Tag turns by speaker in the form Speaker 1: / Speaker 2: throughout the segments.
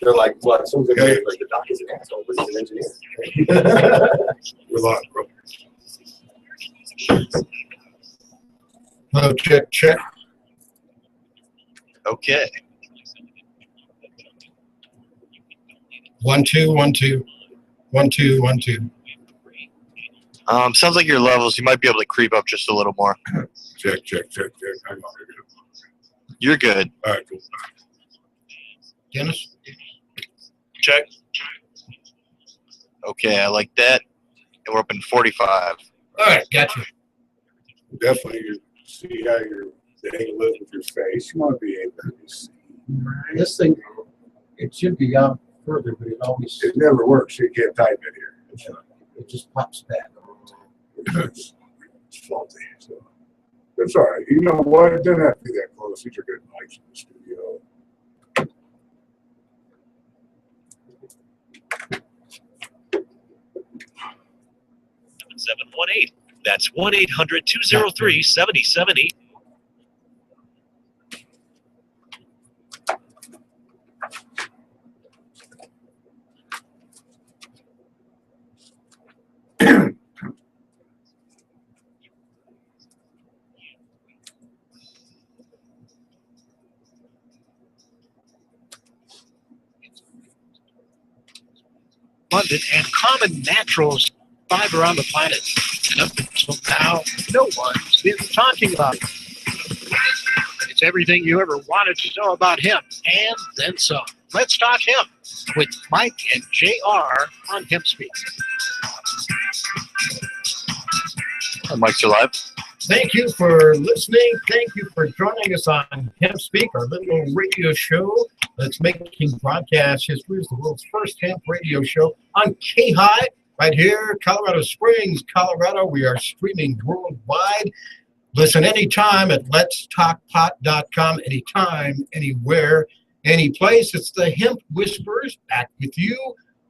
Speaker 1: They're like, what? Someone's gonna be like the doc is an asshole, but he's an engineer.
Speaker 2: We're live, bro. Hello, check.
Speaker 3: Okay.
Speaker 2: 1 2 1 2 1 2 1 2.
Speaker 3: Sounds like your levels. You might be able to creep up just a little more.
Speaker 2: Check. Hang on.
Speaker 3: You're good.
Speaker 2: All right, cool. Dennis?
Speaker 3: Check. Okay, I like that. And we're up in 45.
Speaker 2: All right, gotcha. Definitely, you see how your angle is with your face. You want to be able to see.
Speaker 4: This thing, it should be out further, but it
Speaker 2: never works. You can't type it here.
Speaker 4: it just pops back.
Speaker 2: It's faulty. So. That's all right. You know what? It doesn't have to be that close. These are good mics in the studio.
Speaker 5: $718. That's 1-800-203-7078. Abundant and common naturals fiber on the planet. And up until now, no one's been talking about it. It's everything you ever wanted to know about hemp, and then some. Let's talk hemp with Mike and JR on Hempspeak.
Speaker 3: Mike's alive.
Speaker 4: Thank you for listening. Thank you for joining us on Hempspeak, our little radio show that's making broadcast history as the world's first hemp radio show on K-High. Right here, Colorado Springs, Colorado. We are streaming worldwide. Listen anytime at letstalkpot.com, anytime, anywhere, any place. It's the Hemp Whisperers back with you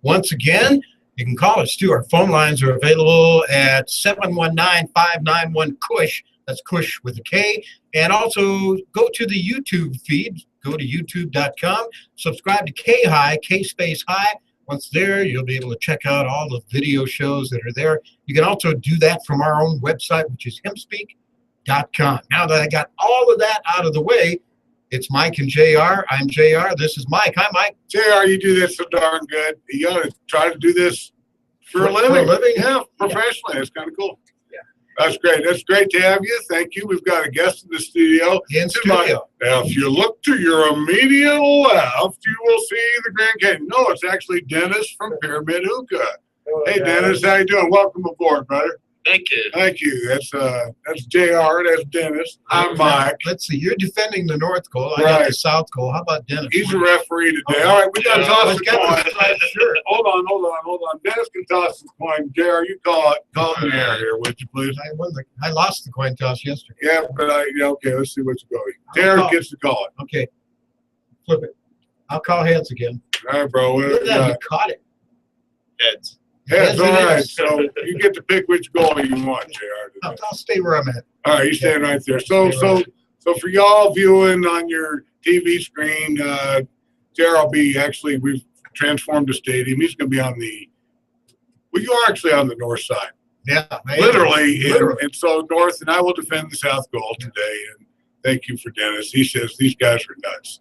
Speaker 4: once again. You can call us too. Our phone lines are available at 719-591-KUSH. That's KUSH with a K. And also go to the YouTube feed. Go to youtube.com. Subscribe to K-High, K-Space-High. Once there, you'll be able to check out all the video shows that are there. You can also do that from our own website, which is hempspeak.com. Now that I got all of that out of the way, it's Mike and JR. I'm JR. This is Mike. Hi, Mike.
Speaker 2: JR, you do this so darn good. You got to try to do this for a living. Yeah, professionally. It's kind of cool.
Speaker 4: Yeah.
Speaker 2: That's great. That's great to have you. Thank you. We've got a guest in the studio. Now, if you look to your immediate left, you will see the Grand Canyon. No, it's actually Dennis from Pyramid Hookah.
Speaker 1: Hello,
Speaker 2: Hey,
Speaker 1: guys.
Speaker 2: Dennis, how you doing? Welcome aboard, brother.
Speaker 5: Thank you.
Speaker 2: Thank you. That's JR. That's Dennis. I'm Mike.
Speaker 4: Let's see. You're defending the North Goal. I got the South Goal. How about Dennis?
Speaker 2: He's a referee today. All right, we got to toss the coin.
Speaker 4: Sure.
Speaker 2: Hold on. Dennis can toss the coin. JR, you call it in the air here, would you please?
Speaker 4: I lost the coin toss yesterday.
Speaker 2: Yeah, but okay, let's see what you go. JR gets to call it.
Speaker 4: Okay. Flip it. I'll call heads again.
Speaker 2: All right, bro.
Speaker 4: Look at that. You caught it.
Speaker 5: Heads.
Speaker 2: Heads, all
Speaker 4: it
Speaker 2: right.
Speaker 4: is.
Speaker 2: So you get to pick which goal you want, JR.
Speaker 4: I'll stay where I'm at.
Speaker 2: All right, you stand right there. So for y'all viewing on your TV screen, JR will be we've transformed the stadium. He's going to be you are actually on the north side.
Speaker 4: Yeah.
Speaker 2: Literally. And so north, and I will defend the south goal today. And thank you for Dennis. He says these guys are nuts.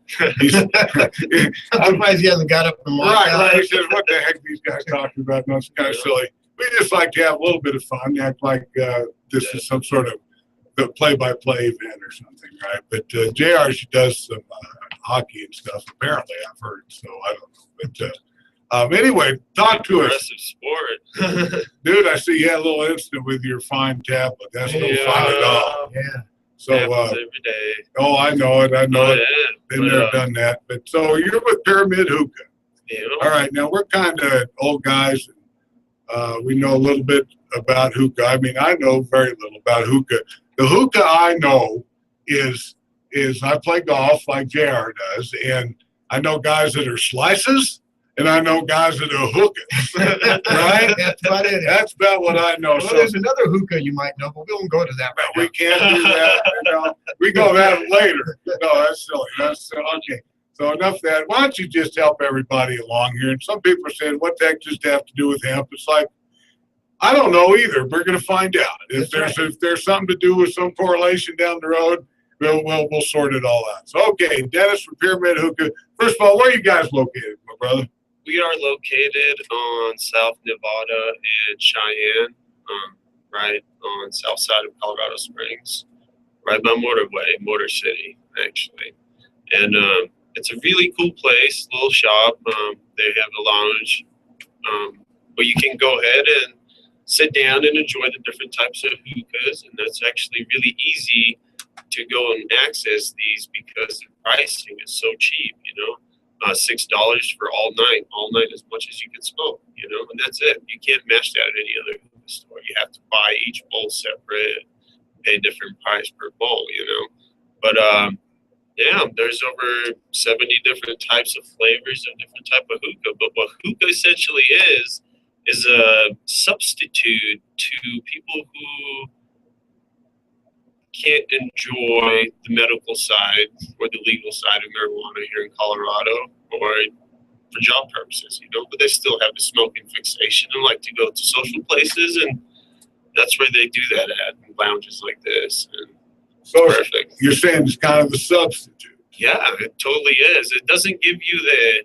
Speaker 4: I'm surprised he hasn't got up and walked out.
Speaker 2: Right. He says, what the heck are these guys talking about? No, it's kind of silly. We just like to have a little bit of fun, act like this is some sort of the play-by-play event or something, right? But JR, she does some hockey and stuff, apparently, I've heard, so I don't know. But anyway, talk to us.
Speaker 5: Sport.
Speaker 2: Dude, I see you had a little incident with your fine tablet. That's no fun at all.
Speaker 4: Yeah.
Speaker 2: So,
Speaker 5: every day.
Speaker 2: oh, I know it. Been there, done that. But so you're with Pyramid Hookah.
Speaker 5: Yeah.
Speaker 2: All right. Now we're kind of old guys. We know a little bit about hookah. I mean, I know very little about hookah. The hookah I know is I play golf like JR does, and I know guys that are slices, and I know guys that are hookahs. Right?
Speaker 4: That's about it.
Speaker 2: That's about what I know.
Speaker 4: Well, there's another hookah you might know, but we won't go to that right
Speaker 2: we can't do that. We go that later. No, that's silly. Okay. So enough of that. Why don't you just help everybody along here? And some people are saying, what the heck does that have to do with hemp? It's like, I don't know either. We're going to find out. If there's something to do with some correlation down the road, we'll sort it all out. So, okay, Dennis from Pyramid Hookah. First of all, where are you guys located, my brother?
Speaker 6: We are located on South Nevada and Cheyenne, right on south side of Colorado Springs, right by Motor City, actually. And it's a really cool place, little shop. They have a lounge where you can go ahead and sit down and enjoy the different types of hookahs. And that's actually really easy to go and access these because the pricing is so cheap, $6 for all night as much as you can smoke, and that's it. You can't match that at any other hookah store. You have to buy each bowl separate, pay a different price per bowl, But yeah, there's over 70 different types of flavors of different type of hookah. But what hookah essentially is a substitute to people who can't enjoy the medical side or the legal side of marijuana here in Colorado or for job purposes, but they still have the smoking fixation and like to go to social places, and that's where they do that at, in lounges like this. And
Speaker 2: So
Speaker 6: perfect.
Speaker 2: You're saying it's kind of a substitute.
Speaker 6: Yeah, it totally is. It doesn't give you the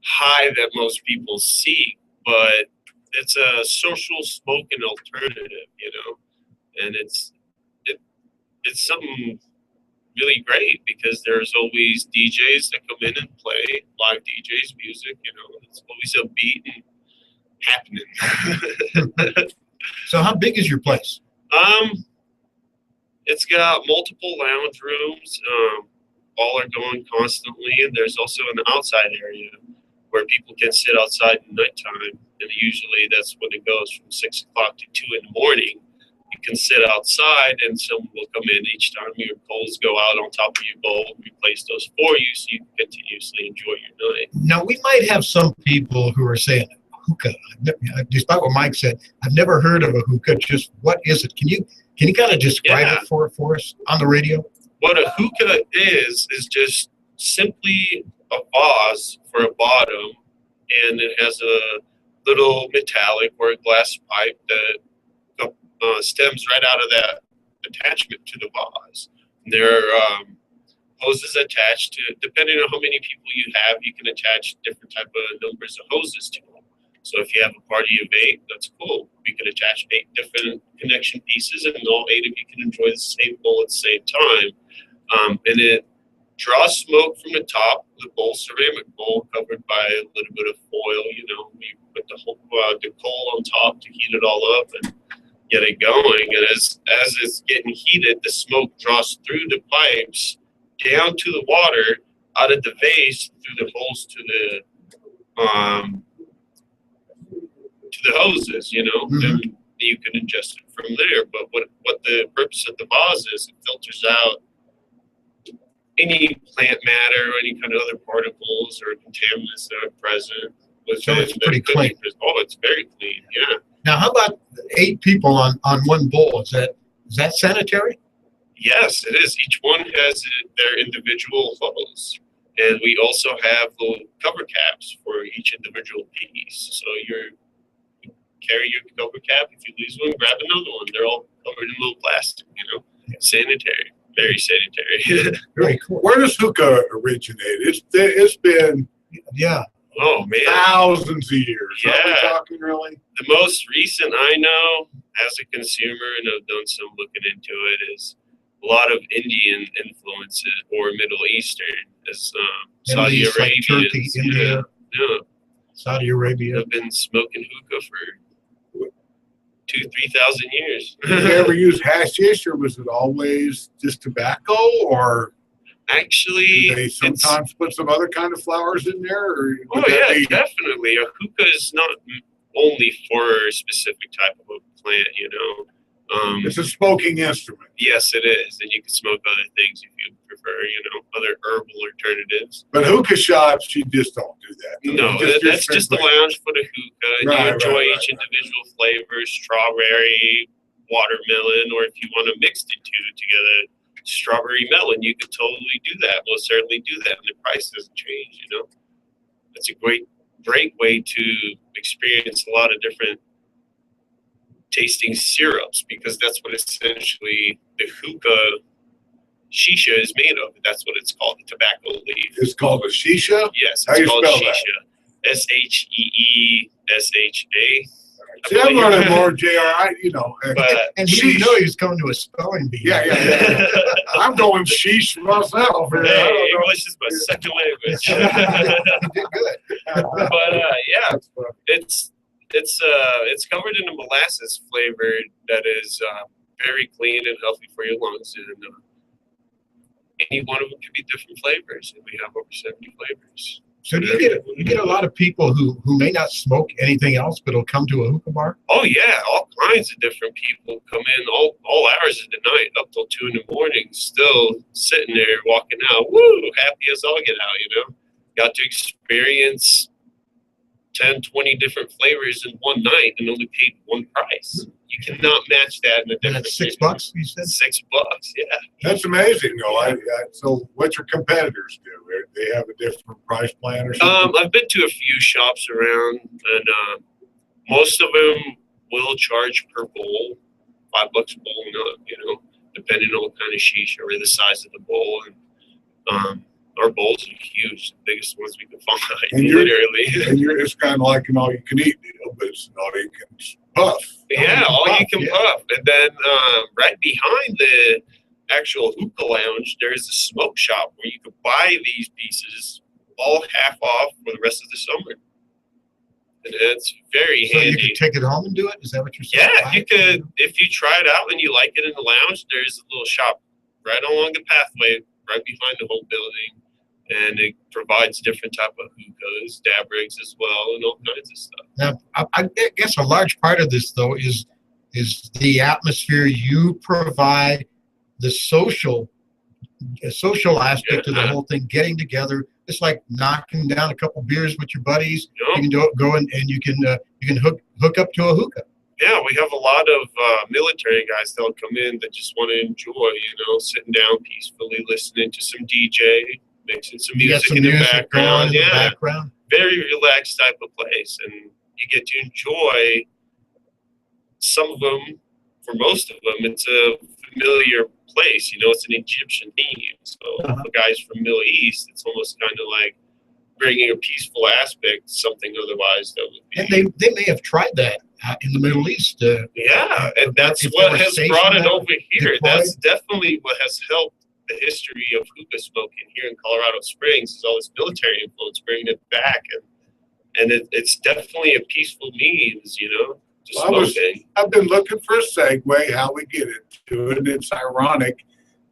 Speaker 6: high that most people seek, but it's a social smoking alternative, and it's something really great because there's always DJs that come in and play live DJs music. It's always a beat and happening.
Speaker 4: So how big is your place?
Speaker 6: It's got multiple lounge rooms. All are going constantly, and there's also an outside area where people can sit outside at nighttime. And usually that's when it goes from 6 o'clock to 2 in the morning. You can sit outside and someone will come in each time your coals go out on top of your bowl and replace those for you so you can continuously enjoy your night.
Speaker 4: Now, we might have some people who are saying, hookah, despite what Mike said, I've never heard of a hookah. Just what is it? Can you kind of describe it for us on the radio?
Speaker 6: What a hookah is just simply a vase for a bottom, and it has a little metallic or a glass pipe that stems right out of that attachment to the vase. There are hoses attached to it. Depending on how many people you have, you can attach different type of numbers of hoses to them. So if you have a party of 8, that's cool. We can attach 8 different connection pieces, and all 8 of you can enjoy the same bowl at the same time. And it draws smoke from the top of the bowl, ceramic bowl covered by a little bit of foil. We put the coal on top to heat it all up and get it going. And as it's getting heated, the smoke draws through the pipes down to the water, out of the vase through the holes to the hoses, and you can ingest it from there. But what the purpose of the vase is, it filters out any plant matter or any kind of other particles or contaminants that are present.
Speaker 4: So it's pretty clean.
Speaker 6: Oh, it's very clean, yeah.
Speaker 4: Now, how about 8 people on one bowl? Is that sanitary?
Speaker 6: Yes, it is. Each one has their individual hose. And we also have little cover caps for each individual piece. So you carry your cover cap. If you lose one, grab another one. They're all covered in little plastic, Sanitary. Very sanitary.
Speaker 4: Very cool.
Speaker 2: Where does hookah originate? It's been
Speaker 6: Oh, man.
Speaker 2: thousands of years.
Speaker 6: Yeah.
Speaker 2: Are we talking really?
Speaker 6: The most recent I know as a consumer, and I've done some looking into it, is a lot of Indian influences or Middle Eastern, as Saudi
Speaker 4: East, like
Speaker 6: Arabia.
Speaker 4: Turkey, India.
Speaker 6: Yeah.
Speaker 4: Saudi Arabia.
Speaker 6: I've been smoking hookah for 2,000-3,000 years.
Speaker 2: Did you ever use hashish, or was it always just tobacco, or
Speaker 6: Actually,
Speaker 2: did they sometimes put some other kind of flowers in there? Or
Speaker 6: oh yeah, definitely. A hookah is not only for a specific type of a plant,
Speaker 2: It's a smoking instrument.
Speaker 6: Yes, it is, and you can smoke other things if you prefer, other herbal alternatives.
Speaker 2: But hookah shops, you just don't do that.
Speaker 6: No, that's just the lounge for the hookah, and you enjoy each individual flavor, strawberry, watermelon, or if you want to mix the two together, strawberry melon, you could totally do that. Most certainly do that, and the price doesn't change. It's a great way to experience a lot of different tasting syrups, because that's what essentially the hookah shisha is made of. That's what it's called, the tobacco leaf.
Speaker 2: It's called a shisha?
Speaker 6: Yes,
Speaker 2: How
Speaker 6: it's
Speaker 2: you
Speaker 6: called
Speaker 2: spell
Speaker 6: shisha. SHEESHA.
Speaker 2: See, I'm learning more, JR.
Speaker 6: But
Speaker 4: And he didn't know he was coming to a spelling bee.
Speaker 2: Yeah. I'm going sheesh myself.
Speaker 6: hey, English is my second language.
Speaker 4: You did good.
Speaker 6: But it's covered in a molasses flavor that is very clean and healthy for your lungs, and any one of them can be different flavors, and we have over 70 flavors.
Speaker 4: So do you get a lot of people who may not smoke anything else, but will come to a hookah bar?
Speaker 6: Oh yeah, all kinds of different people come in all hours of the night up till 2 in the morning, still sitting there walking out, woo, happy as all get out. Got to experience 10, 20 different flavors in one night and only paid one price. You cannot match that in a
Speaker 4: And
Speaker 6: different.
Speaker 4: that's $6, you said?
Speaker 6: $6, yeah.
Speaker 2: That's amazing, though. So what your competitors do? They have a different price plan or something?
Speaker 6: I've been to a few shops around, and most of them will charge per bowl, $5 a bowl and up, depending on what kind of shisha or the size of the bowl. And our bowls are huge, the biggest ones we can find, literally.
Speaker 2: And it's kind of like an all-you-can-eat deal, but it's an all-you-can puff.
Speaker 6: Yeah, all you can puff. And then right behind the actual hookah lounge, there's a smoke shop where you could buy these pieces all half off for the rest of the summer. And it's very
Speaker 4: So
Speaker 6: handy.
Speaker 4: you could take it home and do it? Is that what you're saying?
Speaker 6: Yeah, you could. If you try it out and you like it in the lounge, there's a little shop right along the pathway, right behind the whole building. And it provides different type of hookahs, dab rigs as well, and all kinds of stuff.
Speaker 4: Now, I guess a large part of this, though, is the atmosphere you provide, the social aspect of the whole thing, getting together. It's like knocking down a couple beers with your buddies.
Speaker 6: Yep.
Speaker 4: You can go and you can hook up to a hookah.
Speaker 6: Yeah, we have a lot of military guys that'll come in that just want to enjoy, sitting down peacefully, listening to some DJ, mixing some
Speaker 4: You got
Speaker 6: music
Speaker 4: some
Speaker 6: in the
Speaker 4: music
Speaker 6: background.
Speaker 4: going in the background.
Speaker 6: Very relaxed type of place, and you get to enjoy some of them. For most of them, it's a familiar place. It's an Egyptian theme. So the guys from Middle East, it's almost kind of like bringing a peaceful aspect to something otherwise that would be.
Speaker 4: And they may have tried that in the Middle East.
Speaker 6: Yeah, and that's
Speaker 4: if they
Speaker 6: what
Speaker 4: were
Speaker 6: has
Speaker 4: stationed
Speaker 6: brought it
Speaker 4: there,
Speaker 6: over here.
Speaker 4: deployed.
Speaker 6: That's definitely what has helped the history of hookah smoking here in Colorado Springs, is all this military influence bringing it back, and it's definitely a peaceful means, to smoking.
Speaker 2: I've been looking for a segue, how we get into it, and it's ironic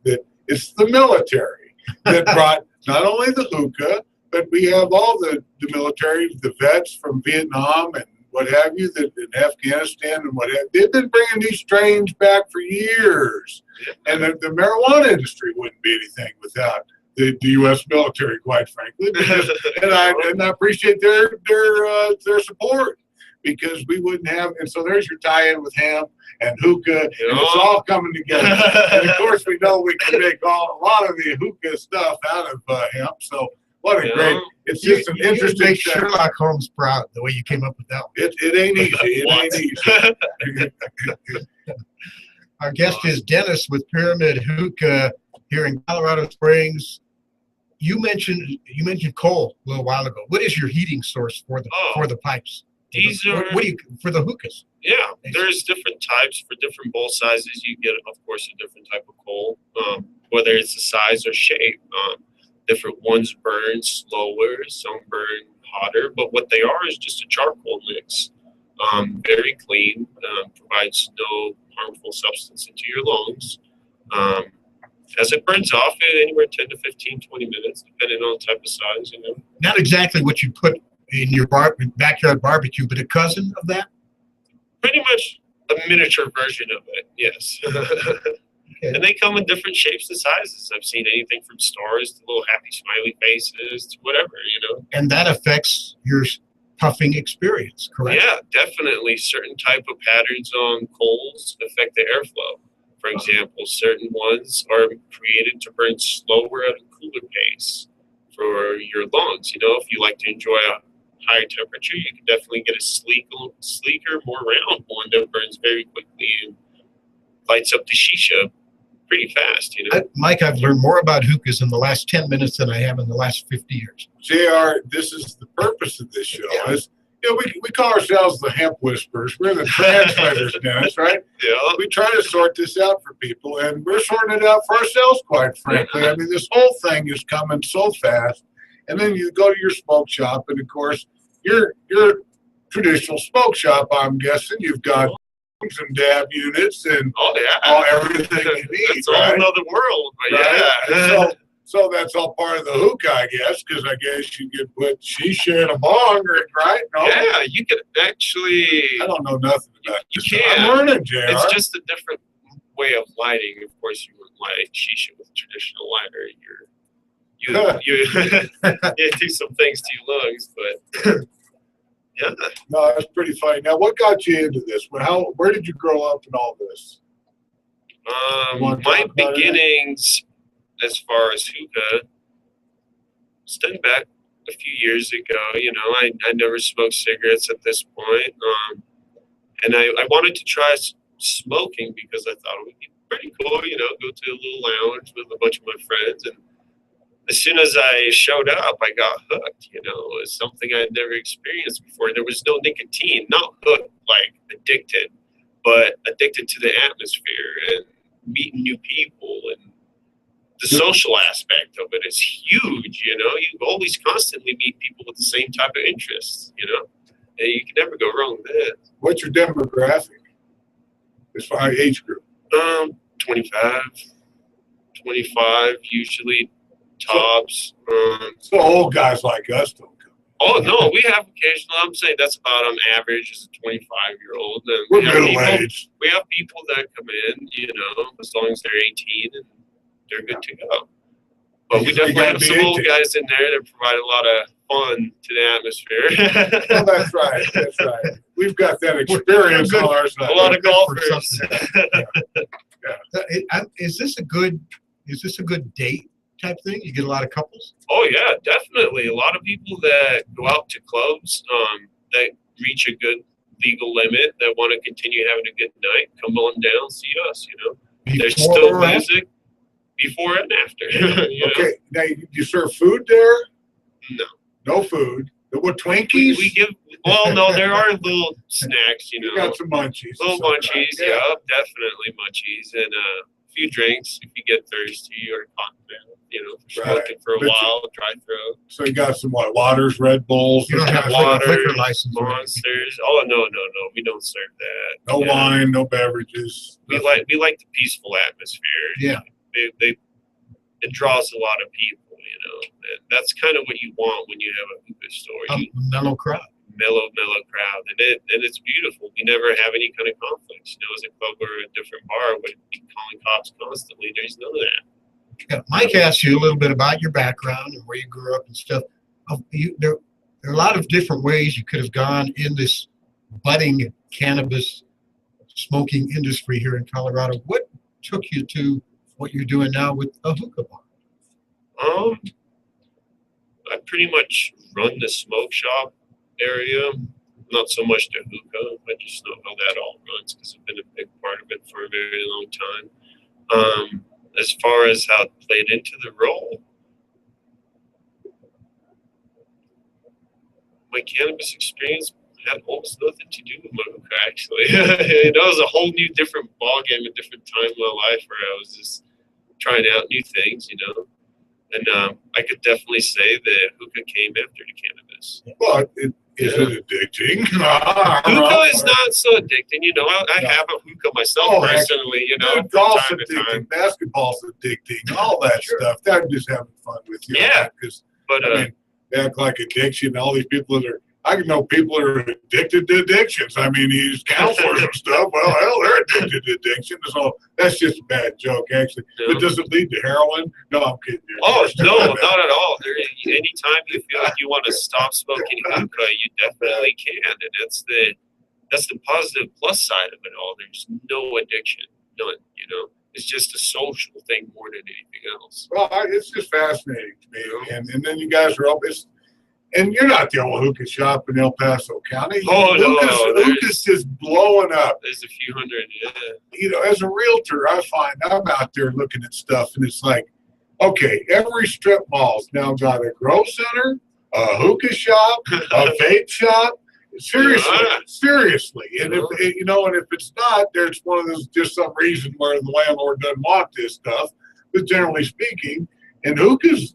Speaker 2: that it's the military that brought not only the hookah, but we have all the military, the vets from Vietnam and what have you, that in Afghanistan and what have you. They've been bringing these strains back for years. And the marijuana industry wouldn't be anything without the U.S. military, quite frankly. And I appreciate their support, because we wouldn't have. And so there's your tie-in with hemp and hookah, and it's all coming together. And of course, we know we can make a lot of the hookah stuff out of hemp. So what a great! It's just an interesting.
Speaker 4: Make Sherlock Holmes proud the way you came up with that one.
Speaker 2: It ain't easy. It ain't easy.
Speaker 4: Our guest is Dennis with Pyramid Hookah here in Colorado Springs. You mentioned coal a little while ago. What is your heating source for the pipes?
Speaker 6: These are
Speaker 4: what do you for the hookahs?
Speaker 6: Yeah, there's different types for different bowl sizes. You get, of course, a different type of coal, whether it's the size or shape. Different ones burn slower, some burn hotter, but what they are is just a charcoal mix. Very clean, provides no harmful substance into your lungs. As it burns off anywhere 10 to 15, 20 minutes, depending on the type of size,
Speaker 4: Not exactly what you put in your backyard barbecue, but a cousin of that?
Speaker 6: Pretty much a miniature version of it, yes.
Speaker 4: Okay.
Speaker 6: And they come in different shapes and sizes. I've seen anything from stars to little happy smiley faces to whatever,
Speaker 4: And that affects your puffing experience, correct?
Speaker 6: Yeah, definitely. Certain type of patterns on coals affect the airflow. For example, certain ones are created to burn slower at a cooler pace for your lungs. You know, if you like to enjoy a higher temperature, you can definitely get a sleeker, more round one that burns very quickly and lights up the shisha pretty fast, you know.
Speaker 4: Mike, I've learned more about hookahs in the last 10 minutes than I have in the last 50 years.
Speaker 2: JR, this is the purpose of this show.
Speaker 4: Yeah.
Speaker 2: Is, you know, we call ourselves the hemp whisperers. We're the translators, Dennis, right?
Speaker 6: Yeah.
Speaker 2: We try to sort this out for people, and we're sorting it out for ourselves, quite frankly. I mean, this whole thing is coming so fast. And then you go to your smoke shop, and of course, your traditional smoke shop, I'm guessing, you've got and dab units and everything you need.
Speaker 6: It's a whole other world, but
Speaker 2: right?
Speaker 6: yeah.
Speaker 2: So that's all part of the hookah, I guess, because I guess you could put shisha in a bong, right? No?
Speaker 6: Yeah, you could actually.
Speaker 2: I don't know nothing about
Speaker 6: You
Speaker 2: this.
Speaker 6: can.
Speaker 2: I'm learning, JR.
Speaker 6: It's just a different way of lighting. Of course, you wouldn't light shisha with a traditional lighter. You do some things to your lungs, but yeah.
Speaker 2: No, that's pretty funny. Now, what got you into this? Where did you grow up in all this?
Speaker 6: My beginnings, as far as hookah, stand back a few years ago. You know, I never smoked cigarettes at this point, and I wanted to try smoking because I thought it would be pretty cool. You know, go to a little lounge with a bunch of my friends, and as soon as I showed up, I got hooked. You know, it was something I'd never experienced before. There was no nicotine, not hooked like addicted, but addicted to the atmosphere and meeting new people, and the social aspect of it is huge. You know, you always constantly meet people with the same type of interests. You know, and you can never go wrong with that.
Speaker 2: What's your demographic as far as age group?
Speaker 6: 25 usually. Tops.
Speaker 2: So old guys like us don't come.
Speaker 6: Oh no, we have occasional. I'm saying that's about on average is a 25-year-old. And
Speaker 2: We're middle aged.
Speaker 6: We have people that come in, you know, as long as they're 18 and they're good to go. But we definitely have some old guys in there that provide a lot of fun to the atmosphere.
Speaker 2: Oh, that's right. That's right. We've got that experience on our side.
Speaker 6: A lot of golfers.
Speaker 4: Is this a good date type thing? You get a lot of couples?
Speaker 6: Oh yeah, definitely. A lot of people that go out to clubs that reach a good legal limit that want to continue having a good night, come on down, see us. You know, there's still music before and after. You
Speaker 2: okay, now you serve food there?
Speaker 6: No,
Speaker 2: no food. What, Twinkies?
Speaker 6: We give. Well, no, there are little snacks. You know,
Speaker 2: you got some munchies.
Speaker 6: Little munchies, yeah, definitely munchies, and a few drinks if you get thirsty or cocktail. You know, smoking for a while, dry throat.
Speaker 2: So you got some waters, Red Bulls.
Speaker 4: You don't have
Speaker 6: water,
Speaker 4: liquor license,
Speaker 6: Monsters. Oh no, we don't serve that.
Speaker 2: No wine, no beverages.
Speaker 6: We like the peaceful atmosphere.
Speaker 4: Yeah,
Speaker 6: it draws a lot of people. You know, and that's kind of what you want when you have a hookah store.
Speaker 4: A mellow crowd.
Speaker 6: Mellow crowd, and it's beautiful. We never have any kind of conflicts. You know, as a club or a different bar, we'd be calling cops constantly. There's none of that.
Speaker 4: Yeah, Mike asked you a little bit about your background and where you grew up and stuff. There are a lot of different ways you could have gone in this budding cannabis smoking industry here in Colorado. What took you to what you're doing now with a hookah bar?
Speaker 6: I pretty much run the smoke shop area, not so much the hookah. I just know how that all runs because I've been a big part of it for a very long time. As far as how it played into the role, my cannabis experience had almost nothing to do with my hookah, actually. It was a whole new different ballgame, a different time in my life where I was just trying out new things, you know. And I could definitely say that hookah came after the cannabis.
Speaker 2: Well, is it addicting?
Speaker 6: Hookah is not so addicting, you know. I have a hookah myself personally, you know.
Speaker 2: Dude, golf's addicting, basketball's addicting, all that stuff. That just having fun with you.
Speaker 6: Yeah.
Speaker 2: But I mean, they act like addiction. All these people that are, I know people that are addicted to addictions. I mean, these counselors and stuff. Well, hell, they're addicted to addiction. So that's just a bad joke, actually.
Speaker 6: Yeah.
Speaker 2: But does it lead to heroin? No, I'm kidding you.
Speaker 6: Oh, no, not at all. Anytime you feel like you want to stop smoking hookah, you definitely can. And that's the positive plus side of it all. There's no addiction. none. You know, it's just a social thing more than anything else.
Speaker 2: Well, it's just fascinating to me. And then you guys are up. And you're not the only hookah shop in El Paso County.
Speaker 6: Oh, no,
Speaker 2: Hookah's just blowing up.
Speaker 6: There's a few hundred, yeah.
Speaker 2: You know, as a realtor, I find I'm out there looking at stuff, and it's like, okay, every strip mall's now got a grow center, a hookah shop, a vape shop. Seriously. And if it's not, there's one of those, just some reason where the landlord doesn't want this stuff. But generally speaking, and hookahs,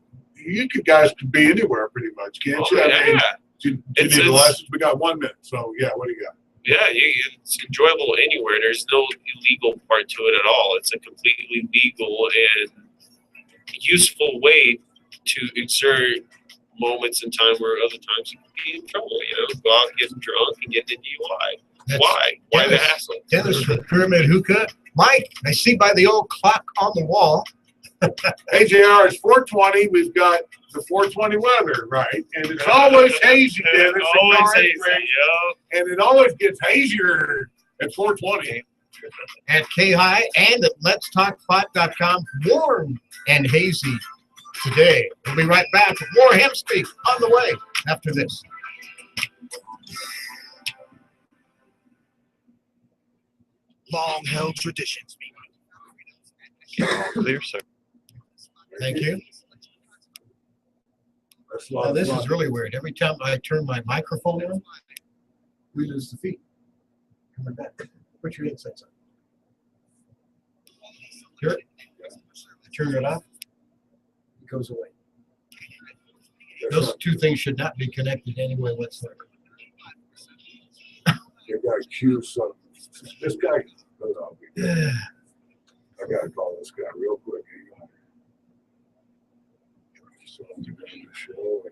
Speaker 2: guys could be anywhere pretty much, can't you? I mean, you need a license. We got 1 minute, so yeah, what do you got?
Speaker 6: Yeah, it's enjoyable anywhere. There's no illegal part to it at all. It's a completely legal and useful way to insert moments in time where other times you can be in trouble. You know, go out, get drunk, and get the DUI. Why the hassle?
Speaker 4: Dennis from Pyramid Hookah. Mike, I see by the old clock on the wall.
Speaker 2: Hey, JR, it's 420. We've got the 420 weather, right? And it's always hazy, Dennis.
Speaker 6: Always hazy, yeah.
Speaker 2: And it always gets hazier at 420.
Speaker 4: At K-High and at letstalkpot.com. Warm and hazy today. We'll be right back with more Hempspeak on the way after this.
Speaker 5: Long-held traditions.
Speaker 3: Clear, sir.
Speaker 4: Thank you. Now, this is really weird. Every time I turn my microphone on, we lose the feed. Coming back. Put your headsets on. Hear it? Turn it off. It goes away. Those two things should not be connected anyway whatsoever.
Speaker 2: You got to cue something. This guy goes off. I got to call this guy real quick. So I'm doing the show.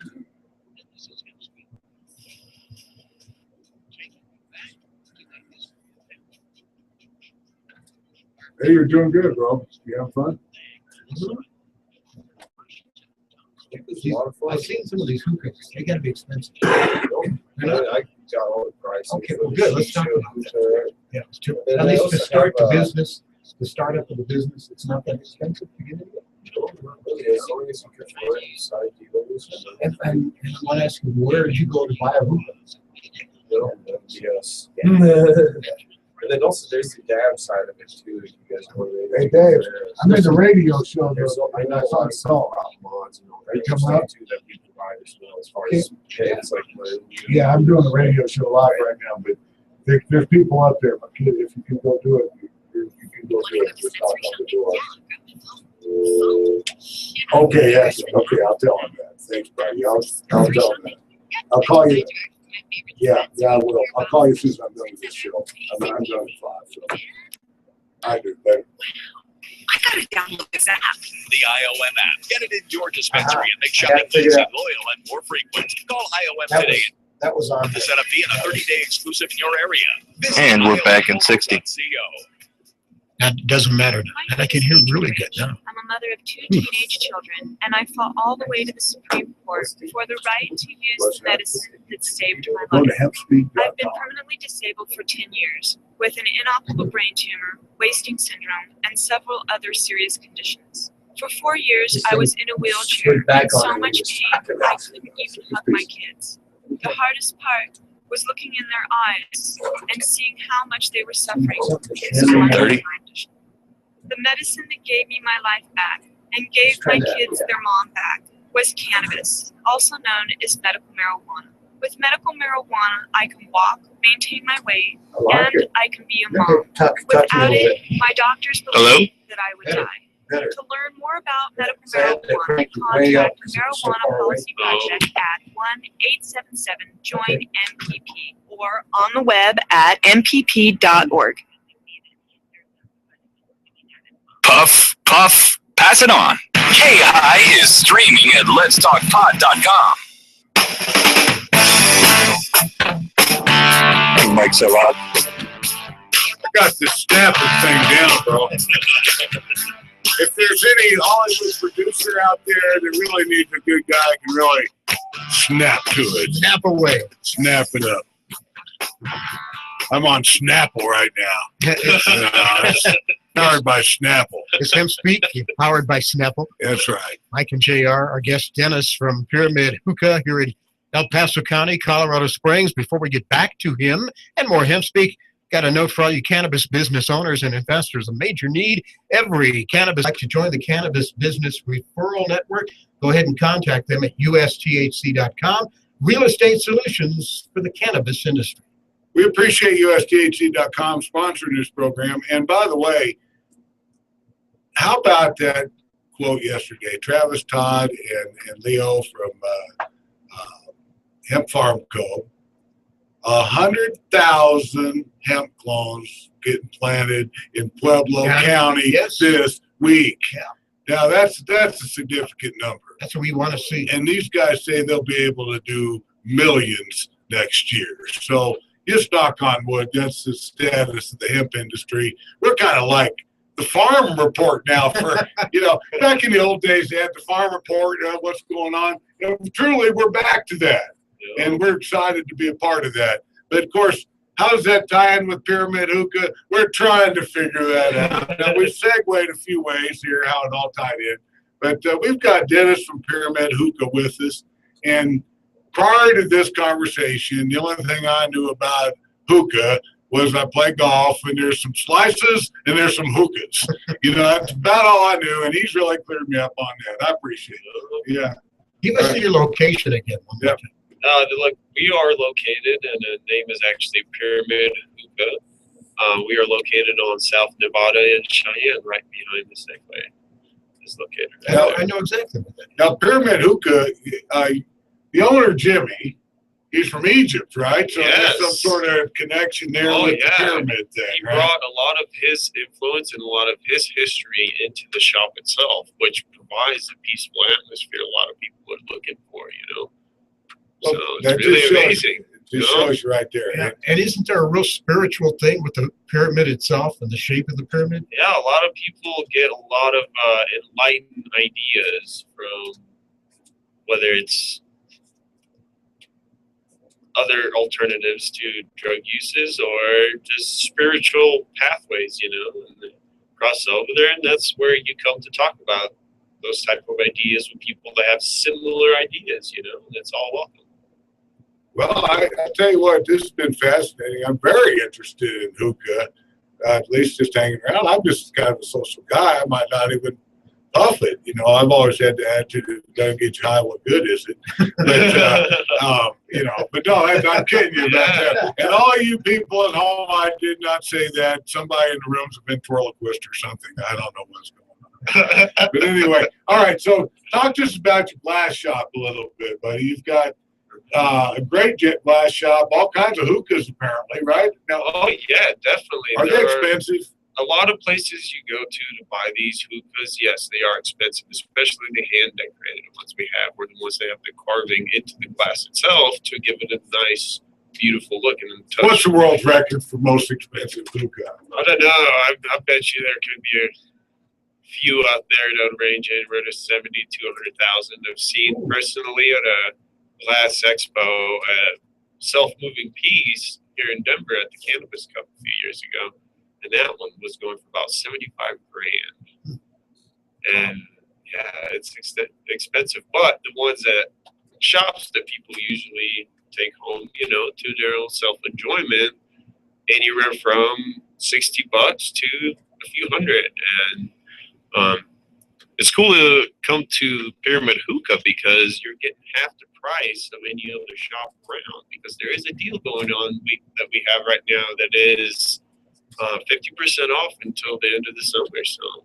Speaker 2: Hey, you're doing good, bro. You have fun?
Speaker 4: I've seen some of these hookahs. They got to be expensive.
Speaker 1: I got all the prices.
Speaker 4: Okay, well, good. Let's talk about that. Yeah, it's too. At least to start the business, the startup of the business, it's not that expensive to get into it.
Speaker 1: As long as you can afford it, side deals.
Speaker 4: And I want to ask you, where did you go to buy a hookah?
Speaker 1: Yes. And then also there's the dab side of it too. If you guys know
Speaker 2: Hey, Dave, I'm in the radio show.
Speaker 1: There's
Speaker 2: I
Speaker 1: a lot of stuff about mods and all that
Speaker 2: Come
Speaker 1: stuff
Speaker 2: up.
Speaker 1: too that we provide as well as far as it's like
Speaker 2: Yeah, I'm doing a radio show live right now, but there's people out there. My kid, if you can go do it, you can go do it. Just knock on the door. Okay, excellent. Okay, I'll tell him that. Thanks, buddy. I'll tell him that. I'll call you. Yeah, I will. I'll call you as soon as I'm done with this show. I'm done at 5. So I do better.
Speaker 7: I gotta download this app.
Speaker 8: The IOM app. Get it in your dispensary and make shopping easy, loyal, and more frequent. Call IOM today
Speaker 4: That was on.
Speaker 8: to set up fee and a 30-day exclusive in your area. Visit
Speaker 3: And we're back in 60.
Speaker 8: IOM.co.
Speaker 4: That doesn't matter now. And I can hear really good now.
Speaker 7: I'm a mother of 2 teenage children, and I fought all the way to the Supreme Court for the right to use the medicine that saved my
Speaker 2: Go to
Speaker 7: life.
Speaker 2: Hempspeak.
Speaker 7: I've been permanently disabled for 10 years with an inoperable brain tumor, wasting syndrome, and several other serious conditions. For 4 years, I was in a wheelchair in so much pain I couldn't even hug my kids. The hardest part was looking in their eyes and seeing how much they were suffering because of my
Speaker 3: 30.
Speaker 7: condition. The medicine that gave me my life back and gave my kids their mom back was cannabis, also known as medical marijuana. With medical marijuana, I can walk, maintain my weight, and I can be a mom. Without it, my doctors believed that I would die. To learn more about medical marijuana, contact Marijuana Policy Project at 1-877-JOIN-MPP or on the web at mpp.org.
Speaker 8: Puff, puff, pass it on. KI is streaming at letstalkpod.com.
Speaker 3: Mike's a lot.
Speaker 2: I got this snapping thing down, bro. If there's any Hollywood producer out there that really needs a good guy, can really snap to it.
Speaker 4: Snap away.
Speaker 2: Snap it up. I'm on Snapple right now. Powered by Snapple.
Speaker 4: It's Hempspeak, powered by Snapple.
Speaker 2: That's right.
Speaker 4: Mike and JR, our guest Dennis from Pyramid Hookah here in El Paso County, Colorado Springs. Before we get back to him and more Hempspeak, got a note for all you cannabis business owners and investors. A major need. Every cannabis like to join the Cannabis Business Referral Network. Go ahead and contact them at usthc.com. Real estate solutions for the cannabis industry.
Speaker 2: We appreciate USDHC.com sponsoring this program. And by the way, how about that quote yesterday? Travis Todd and Leo from Hemp Farm Co. 100,000 hemp clones getting planted in Pueblo County this week.
Speaker 4: Yeah.
Speaker 2: Now that's a significant number.
Speaker 4: That's what we want to see.
Speaker 2: And these guys say they'll be able to do millions next year. So just knock on wood. That's the status of the hemp industry. We're kind of like the farm report now for, back in the old days, they had the farm report, what's going on. Truly, we're back to that. And we're excited to be a part of that. But of course, how does that tie in with Pyramid Hookah? We're trying to figure that out. Now, we've segued a few ways here how it all tied in. But we've got Dennis from Pyramid Hookah with us. And prior to this conversation, the only thing I knew about hookah was I play golf, and there's some slices and there's some hookahs. That's about all I knew, and he's really cleared me up on that. I appreciate it. Yeah.
Speaker 4: Give us your location again.
Speaker 2: Yep.
Speaker 6: Look, we are located, and the name is actually Pyramid Hookah. We are located on South Nevada in Cheyenne, right behind the Safeway. Is located.
Speaker 4: I know exactly what that is.
Speaker 2: Now, Pyramid Hookah, the owner, Jimmy, he's from Egypt, right? So there's some sort of connection there with the pyramid thing,
Speaker 6: He brought a lot of his influence and a lot of his history into the shop itself, which provides a peaceful atmosphere a lot of people are looking for, So it's really amazing.
Speaker 2: It shows you right there.
Speaker 4: Yeah. And isn't there a real spiritual thing with the pyramid itself and the shape of the pyramid?
Speaker 6: Yeah, a lot of people get a lot of enlightened ideas from whether it's other alternatives to drug uses or just spiritual pathways, and cross over there. And that's where you come to talk about those type of ideas with people that have similar ideas, That's all welcome.
Speaker 2: Well, I tell you what, this has been fascinating. I'm very interested in hookah, at least just hanging around. I'm just kind of a social guy. I might not even puff it. I've always had the attitude, if it doesn't get you high, what good is it? But no, I'm kidding you about that. And all you people at home, I did not say that. Somebody in the room's a ventriloquist or something. I don't know what's going on. But anyway, all right, so talk to us about your glass shop a little bit, buddy. You've got a great jet glass shop, all kinds of hookahs apparently, right? Now,
Speaker 6: yeah, definitely.
Speaker 2: Are they expensive?
Speaker 6: A lot of places you go to buy these hookahs, yes, they are expensive, especially the hand-decorated ones we have, or the ones that have the carving into the glass itself to give it a nice, beautiful look and touch.
Speaker 2: What's the world record for most expensive hookah?
Speaker 6: I don't know. I bet you there could be a few out there that range anywhere to 70, 200,000. I've seen personally at a glass expo, a self-moving piece here in Denver at the Cannabis Cup a few years ago. And that one was going for about 75 grand. And yeah, it's expensive. But the ones that shops that people usually take home, to their own self-enjoyment, anywhere from $60 to a few hundred. And it's cool to come to Pyramid Hookah because you're getting half the price of any other shop around, because there is a deal going on that we have right now that is 50% off until the end of the summer. So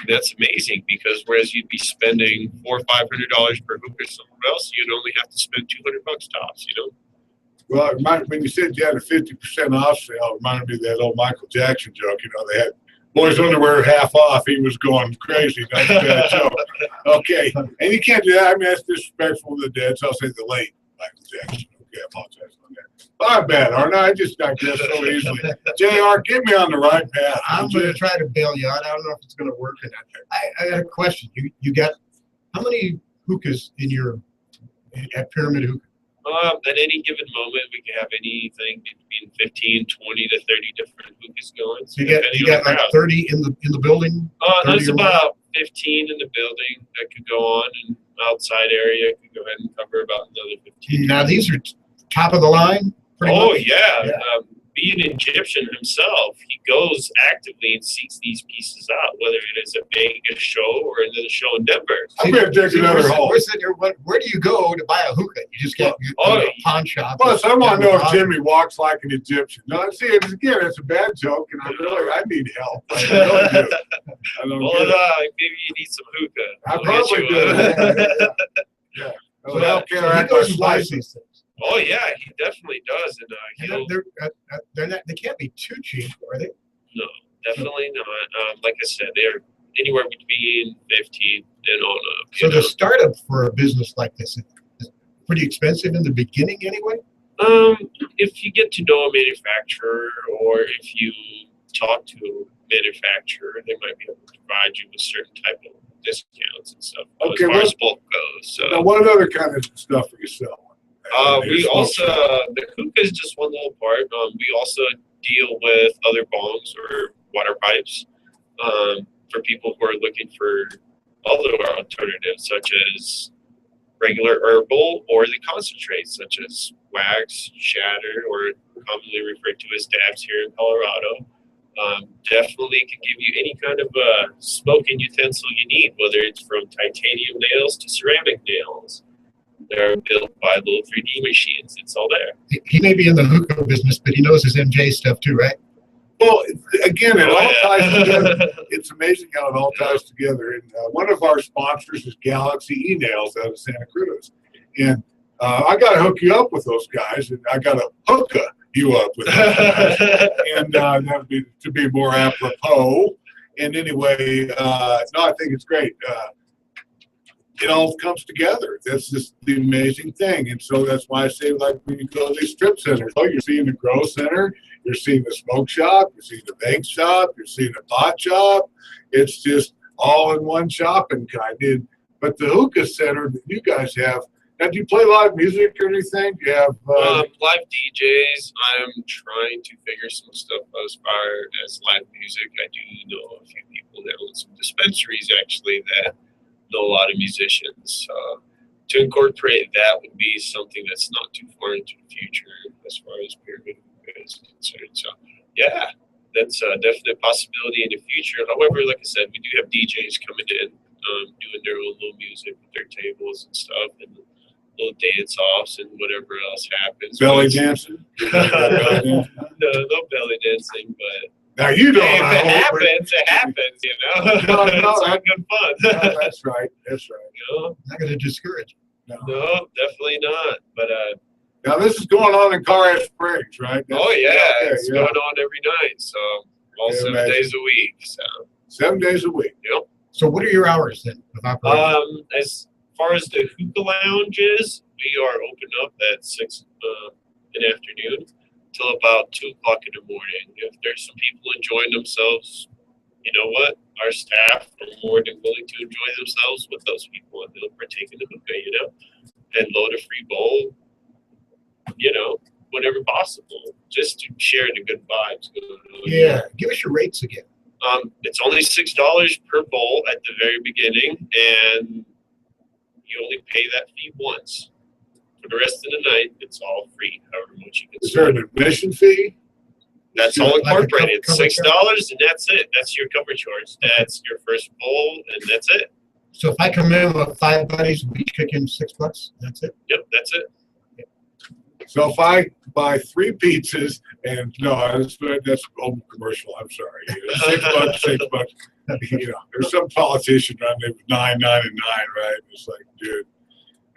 Speaker 6: that's amazing, because whereas you'd be spending $400 or $500 per hookah somewhere else, you'd only have to spend $200 tops.
Speaker 2: Well, when you said you had a 50% off sale, it reminded me of that old Michael Jackson joke. They had boys' underwear half off. He was going crazy. So, okay, and you can't do that. I mean, that's disrespectful to the dead. So I'll say the late Michael Jackson. Okay, I apologize on that. My bad, aren't I? I just digress so easily. JR, get me on the right path.
Speaker 4: I'm going to try to bail you out. I don't know if it's going to work or not. I got a question. You got how many hookahs at Pyramid Hookah?
Speaker 6: At any given moment, we can have anything between 15, 20 to 30 different hookahs going.
Speaker 4: So you got like
Speaker 6: crowd.
Speaker 4: 30 in the building?
Speaker 6: There's about 15 in the building that could go on, and outside area could go ahead and cover about another 15.
Speaker 4: Now, these are top of the line?
Speaker 6: Oh,
Speaker 4: much?
Speaker 6: yeah. Being an Egyptian himself, he goes actively and seeks these pieces out, whether it is a Vegas show or another show in Denver.
Speaker 2: I'm going to take another hole.
Speaker 4: We're sitting here, where do you go to buy a hookah? You just get a pawn shop.
Speaker 2: Plus, I want to know if Jimmy walks like an Egyptian. No, see, it's a bad joke, and I need help. I really do.
Speaker 6: Maybe you need some hookah.
Speaker 2: I probably do. Yeah.
Speaker 4: So he goes and buys these things.
Speaker 6: Oh yeah, he definitely does, and
Speaker 4: they can't be too cheap, are they?
Speaker 6: No, definitely not. Like I said, they're anywhere between 15 and on up.
Speaker 4: So the startup for a business like this is pretty expensive in the beginning, anyway.
Speaker 6: If you get to know a manufacturer, or if you talk to a manufacturer, they might be able to provide you with certain type of discounts and stuff.
Speaker 2: Okay,
Speaker 6: as far as bulk goes. So
Speaker 2: now, what other kind of stuff are you selling?
Speaker 6: We also, the hookah is just one little part. We also deal with other bongs or water pipes for people who are looking for other alternatives, such as regular herbal or the concentrates, such as wax, shatter, or commonly referred to as dabs here in Colorado. Definitely can give you any kind of smoking utensil you need, whether it's from titanium nails to ceramic nails. They're built by little 3D machines. It's all there.
Speaker 4: He may be in the hookah business, but he knows his MJ stuff too, right?
Speaker 2: Well, again, it all ties together. It's amazing how it all ties together. And one of our sponsors is Galaxy E-Nails out of Santa Cruz. And I got to hook you up with those guys, and I got to hookah you up with those guys. And that would be to be more apropos. And anyway, no, I think it's great. It all comes together. That's just the amazing thing. And so that's why I say, like, when you go to these strip centers, you're seeing the grow center, you're seeing the smoke shop, you're seeing the bake shop, you're seeing the pot shop. It's just all in one shopping kind. But the hookah center that you guys have, now, do you play live music or anything? Do you have
Speaker 6: live DJs? I'm trying to figure some stuff out as far as live music. I do know a few people that own some dispensaries, actually, that know a lot of musicians. To incorporate that would be something that's not too far into the future as far as pyramid is concerned. So yeah, that's a definite possibility in the future. However, like I said, we do have DJs coming in, doing their own little music with their tables and stuff, and little dance offs and whatever else happens.
Speaker 2: belly dancing?
Speaker 6: No belly dancing, but
Speaker 2: Now, you don't
Speaker 6: if
Speaker 2: know.
Speaker 6: it happens, you know.
Speaker 2: No,
Speaker 6: It's all good fun.
Speaker 2: No, that's right. That's right.
Speaker 6: You know?
Speaker 4: Not going to discourage you.
Speaker 6: No, definitely not. But
Speaker 2: Now, this is going on in Colorado Springs, right?
Speaker 6: it's going on every night. So all 7 days a week. So
Speaker 2: 7 days a week.
Speaker 6: Yep.
Speaker 4: So what are your hours then of operation?
Speaker 6: As far as the hookah lounges, we are open up at 6 in the afternoon till about 2 o'clock in the morning. If there's some people enjoying themselves, you know what? Our staff are more than willing to enjoy themselves with those people, and they'll partake in the hookah, you know, and load a free bowl, you know, whenever possible, just to share the good vibes going on.
Speaker 4: Yeah, give us your rates again.
Speaker 6: It's only $6 per bowl at the very beginning, and you only pay that fee once. For the rest of the night, it's all free, however much you can
Speaker 2: Is there an admission fee?
Speaker 6: That's all incorporated. $6 and that's it. That's your cover charge. That's your first bowl, and that's it.
Speaker 4: So if I come in with 5 buddies, we each kick in $6. That's it.
Speaker 6: Yep, that's it.
Speaker 2: So if I buy 3 pizzas, and no, that's old commercial. I'm sorry. $6, $6. You know, there's some politician around there with 9, 9, and 9, right? It's like, dude.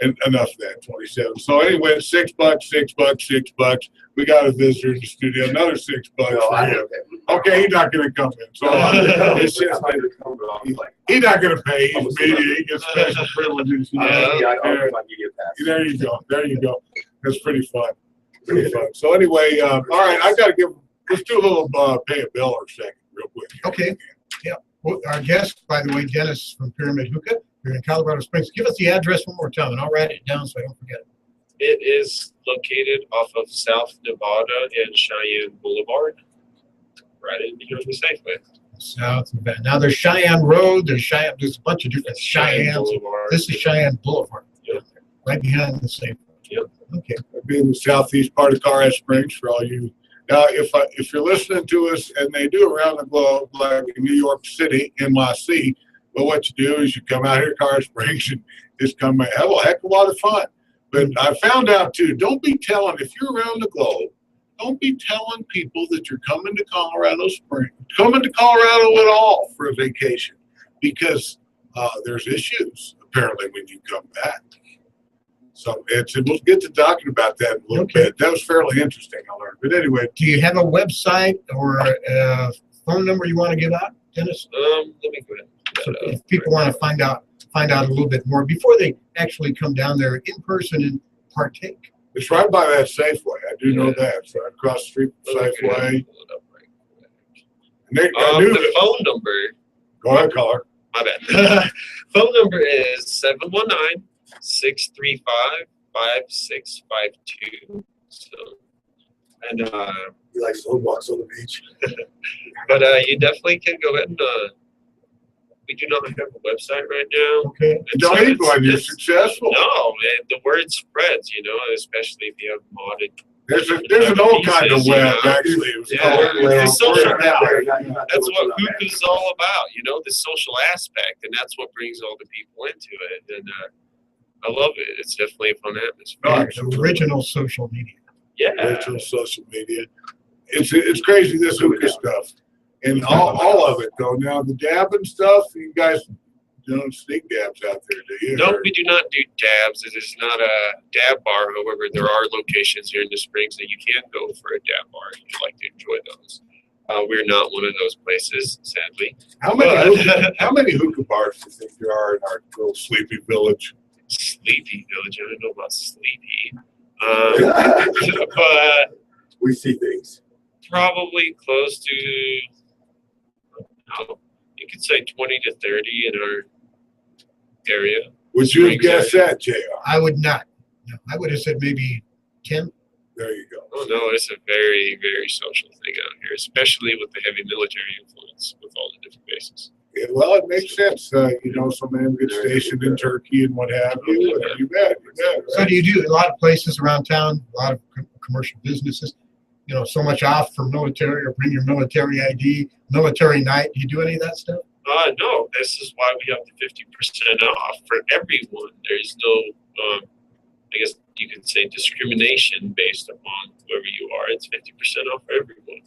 Speaker 2: And enough of that, 27. So anyway, $6, $6, $6. We got a visitor in the studio. Another $6 for him. Okay, he's not going to come in. So it's just, he's not going to pay. He's media. He gets special privileges. There you go. There you go. That's pretty fun. Pretty fun. So anyway, all right, I got to let's do a little pay a bill or a second real quick.
Speaker 4: Okay. Yeah. Well, our guest, by the way, Dennis from Pyramid Hookah. You're in Colorado Springs. Give us the address one more time, and I'll write it down so I don't forget it.
Speaker 6: It is located off of South Nevada and Cheyenne Boulevard, right in here in the Safeway.
Speaker 4: South of that. Now there's Cheyenne Road. There's a bunch of different Cheyennes.
Speaker 6: Boulevard.
Speaker 4: This is Cheyenne Boulevard.
Speaker 6: Yep.
Speaker 4: Right behind the Safeway.
Speaker 6: Yep.
Speaker 4: Okay.
Speaker 2: I'd be in the southeast part of Colorado Springs for all you. Now, if you're listening to us and they do around the globe, like in New York City, NYC, well, what you do is you come out here to Colorado Springs and just come and have a heck of a lot of fun. But I found out too, don't be telling, if you're around the globe, don't be telling people that you're coming to Colorado Springs, coming to Colorado at all for a vacation, because there's issues apparently when you come back. So we'll get to talking about that in a little bit. That was fairly interesting, I learned. But anyway,
Speaker 4: Do you have a website or a phone number you want to give out, Dennis?
Speaker 6: Let me go ahead.
Speaker 4: So if people want to find out a little bit more before they actually come down there in person and partake.
Speaker 2: it's right by that Safeway. I do know that. It's right across the street from Safeway. And I knew
Speaker 6: The
Speaker 2: that.
Speaker 6: phone number,
Speaker 2: Go ahead, caller.
Speaker 6: my bad. Phone number is 719-635-5652. So, and
Speaker 1: He likes long walks on the beach.
Speaker 6: but you definitely can go ahead and we do not have a website right now.
Speaker 4: Okay.
Speaker 2: Don't need one. You're successful.
Speaker 6: No, the word spreads, especially if you have modded.
Speaker 2: There's an old kind of web, actually. It was
Speaker 6: Yeah,
Speaker 2: called-
Speaker 6: it's social network.
Speaker 1: That's
Speaker 6: That's what Hookah is all about, the social aspect, and that's what brings all the people into it. And I love it. It's definitely a fun atmosphere.
Speaker 4: The original social media.
Speaker 6: Yeah.
Speaker 2: Virtual social media. It's crazy, this hookah stuff. And all of it, though. Now, the dabbing stuff, you guys don't sneak dabs out there, do you?
Speaker 6: No, we do not do dabs. It is not a dab bar. However, there are locations here in the Springs that you can go for a dab bar if you'd like to enjoy those. We're not one of those places, sadly.
Speaker 2: How many hookah bars do you think there are in our little sleepy village?
Speaker 6: Sleepy Village. I don't know about sleepy. But
Speaker 1: We see things.
Speaker 6: probably close to, you could say 20 to 30 in our area.
Speaker 2: Would you have guessed that, JR?
Speaker 4: I would not. No, I would have said maybe 10.
Speaker 2: There you go.
Speaker 6: Oh no, it's a very, very social thing out here, especially with the heavy military influence with all the different bases.
Speaker 2: Yeah, well, it makes sense. Some man gets stationed in Turkey and what have you. And you bet.
Speaker 4: So do you do a lot of places around town, a lot of commercial businesses, so much off for military or bring your military ID, military night? Do you do any of that stuff?
Speaker 6: No, this is why we have the 50% off for everyone. There's no, I guess you could say, discrimination based upon whoever you are. It's 50% off for everyone.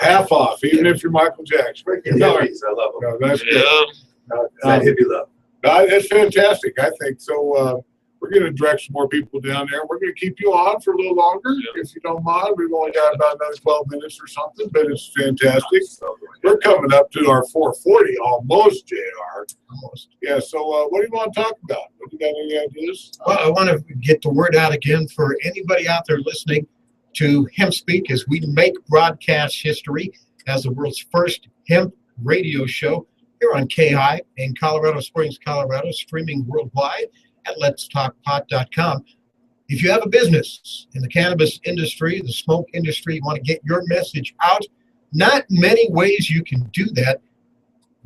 Speaker 2: Half off, even if you're Michael Jackson.
Speaker 1: No, hippies, I love them.
Speaker 2: No, that's good.
Speaker 6: Yeah.
Speaker 1: That hippie love.
Speaker 2: That's fantastic, I think. So we're going to direct some more people down there. We're going to keep you on for a little longer, if you don't mind. We've only got about another 12 minutes or something, but it's fantastic. We're coming up to our 4:40 almost, JR.
Speaker 4: Almost.
Speaker 2: Yeah, so what do you want to talk about? Have you got any ideas?
Speaker 4: Well, I want to get the word out again for anybody out there listening to Hempspeak as we make broadcast history as the world's first hemp radio show here on KHI in Colorado Springs, Colorado, streaming worldwide at letstalkpot.com. If you have a business in the cannabis industry, the smoke industry, you want to get your message out, not many ways you can do that.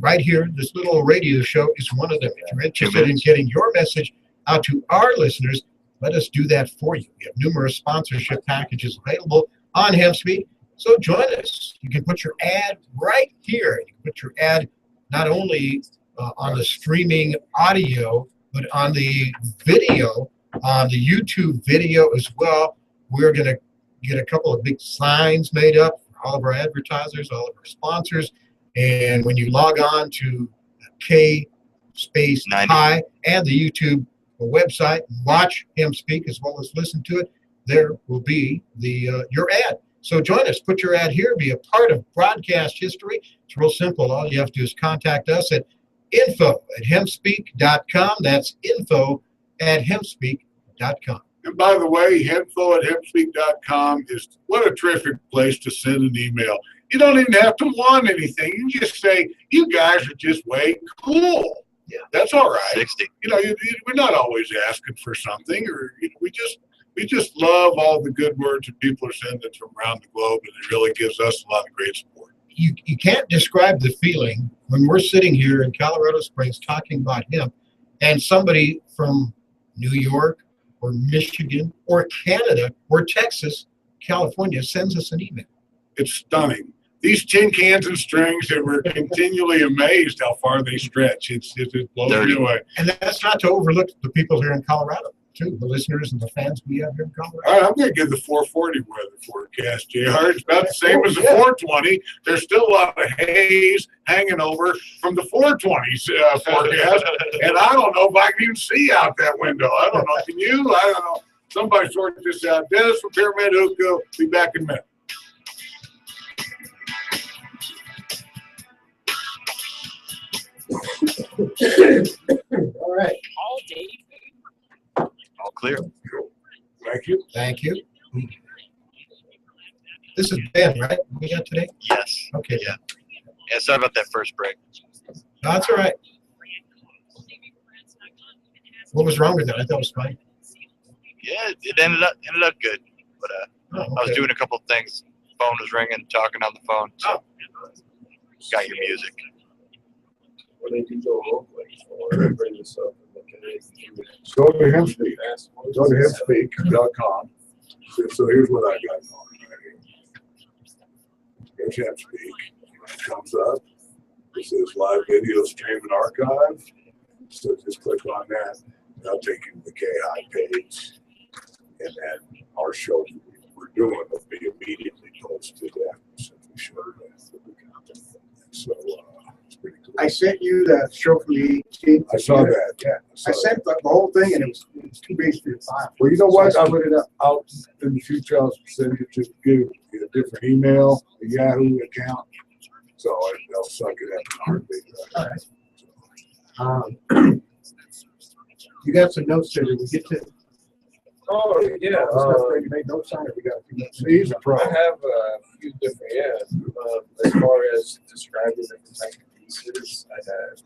Speaker 4: Right here, this little radio show is one of them. If you're interested in getting your message out to our listeners, let us do that for you. We have numerous sponsorship packages available on Hempspeak, so join us. You can put your ad right here. You can put your ad not only on the streaming audio, but on the video, on the YouTube video as well. We're going to get a couple of big signs made up for all of our advertisers, all of our sponsors. And when you log on to K-Space-High and the YouTube website, watch Hempspeak as well as listen to it, there will be your ad. So join us. Put your ad here. Be a part of broadcast history. It's real simple. All you have to do is contact us at info@hempspeak.com. That's info@hempspeak.com.
Speaker 2: And by the way, info@hempspeak.com is what a terrific place to send an email. You don't even have to want anything. You just say, you guys are just way cool. Yeah, that's all right.
Speaker 3: 60.
Speaker 2: We're not always asking for something, or we we just love all the good words that people are sending from around the globe, and it really gives us a lot of great support.
Speaker 4: You can't describe the feeling when we're sitting here in Colorado Springs talking about hemp, and somebody from New York or Michigan or Canada or Texas, California sends us an email.
Speaker 2: It's stunning. These tin cans and strings, that we're continually amazed how far they stretch. It blows me away.
Speaker 4: And that's not to overlook the people here in Colorado, too, the listeners and the fans we have here in Colorado.
Speaker 2: All right, I'm going to give the 440 weather forecast, JR. It's about the same as the 420. There's still a lot of haze hanging over from the 420s forecast. And I don't know if I can even see out that window. I don't know. Can you? I don't know. Somebody sort this out. Dennis from Pyramid Hookah. Be back in a minute.
Speaker 4: All right.
Speaker 8: All day.
Speaker 3: All clear.
Speaker 2: Thank you.
Speaker 4: Thank you. This is Ben, right? We got today?
Speaker 3: Yes.
Speaker 4: Okay.
Speaker 3: Yeah. Yeah, sorry about that first break.
Speaker 4: No, that's all right. What was wrong with it? I thought it was fine.
Speaker 3: Yeah, it ended up good. But
Speaker 4: Oh,
Speaker 3: I was
Speaker 4: okay.
Speaker 3: doing a couple of things. Phone was ringing, talking on the phone. So got your music.
Speaker 1: When they do go locally, or bring this up.
Speaker 2: Go to Hempspeak. Go to Hempspeak.com. So here's what I got on right here. Here's Hempspeak. When it comes up, it says live video stream and archive. So just click on that. That'll take you to the KI page. And then our show we're doing will be immediately posted after since we showed it. So it's pretty cool.
Speaker 9: I sent you that show from the 18th.
Speaker 2: I saw that. Yeah.
Speaker 9: I sent the whole thing, and it was 2 days for your file.
Speaker 2: Well, you know what?
Speaker 9: So I split it up.
Speaker 2: I'll in the future I'll send it to get a different email, a Yahoo account. So they'll suck it up in a heartbeat.
Speaker 9: All right. You got some notes there. Did we get to?
Speaker 1: Oh, yeah.
Speaker 9: You made notes on it. We got a few notes.
Speaker 2: He's a pro.
Speaker 1: I have a few different, as far as describing different types of pieces, I had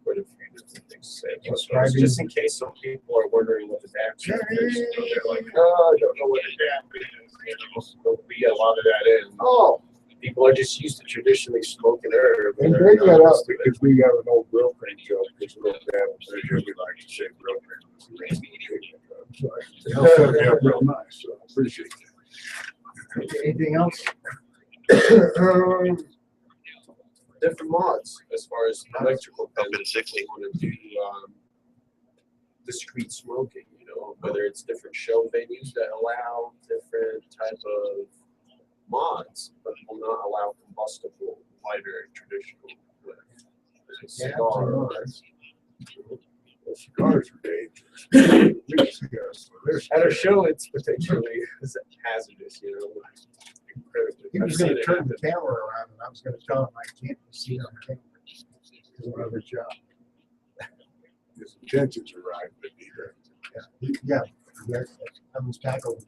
Speaker 1: quite a few different things to say. So just in case some people are wondering what the dab shop is, they're like, oh, I don't know what a dab is. We get a lot of that in.
Speaker 9: Oh,
Speaker 1: People are just used to traditionally smoking herb.
Speaker 2: And bring that up because we have an old grill crane joke. Because we like to say grill crane. They'll set it up real nice. So I appreciate that.
Speaker 9: anything else?
Speaker 1: Different mods as far as electrical.
Speaker 3: Up in 60.
Speaker 1: Want to do discrete smoking, whether it's different show venues that allow different type of mods, but will not allow combustible lighter traditional cigars.
Speaker 2: Cigars are dangerous.
Speaker 1: At a show, it's potentially hazardous,
Speaker 9: He was going to turn the camera around, and I was going to tell him I can't see on camera. It's another job.
Speaker 2: His intentions are right, but
Speaker 9: Yeah. I was tackled.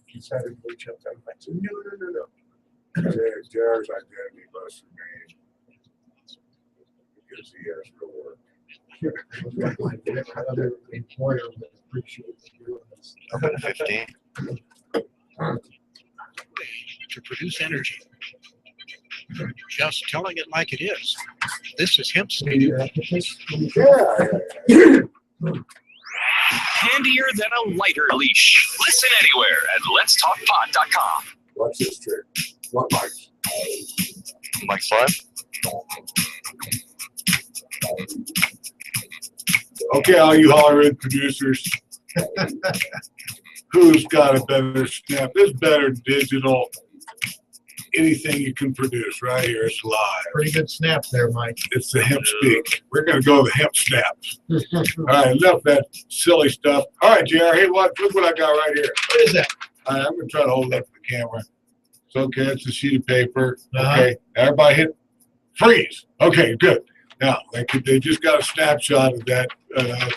Speaker 9: He decided to reach out to him. I said, no.
Speaker 2: Jared's identity must remain because he has real work.
Speaker 9: My other employer would appreciate you doing this.
Speaker 3: Up in 15.
Speaker 5: To produce energy. Just telling it like it is. This is Hempspeak.
Speaker 8: Handier than a lighter leash. Listen anywhere at letstalkpod.com.
Speaker 2: What's this trick? What mic?
Speaker 3: Mike Slide.
Speaker 2: Okay, all you Hollywood producers. Who's got a better snap? There's better digital. Anything you can produce right here. It's live.
Speaker 4: Pretty good snap there, Mike.
Speaker 2: It's the Hempspeak. We're going to go the hemp snaps. All right, enough of that silly stuff. All right, JR, hey, look what I got right here.
Speaker 4: What is that?
Speaker 2: All right, I'm going to try to hold it up for the camera. It's okay. It's a sheet of paper.
Speaker 4: Uh-huh.
Speaker 2: Okay, everybody hit freeze. Okay, good. Now, they just got a snapshot of that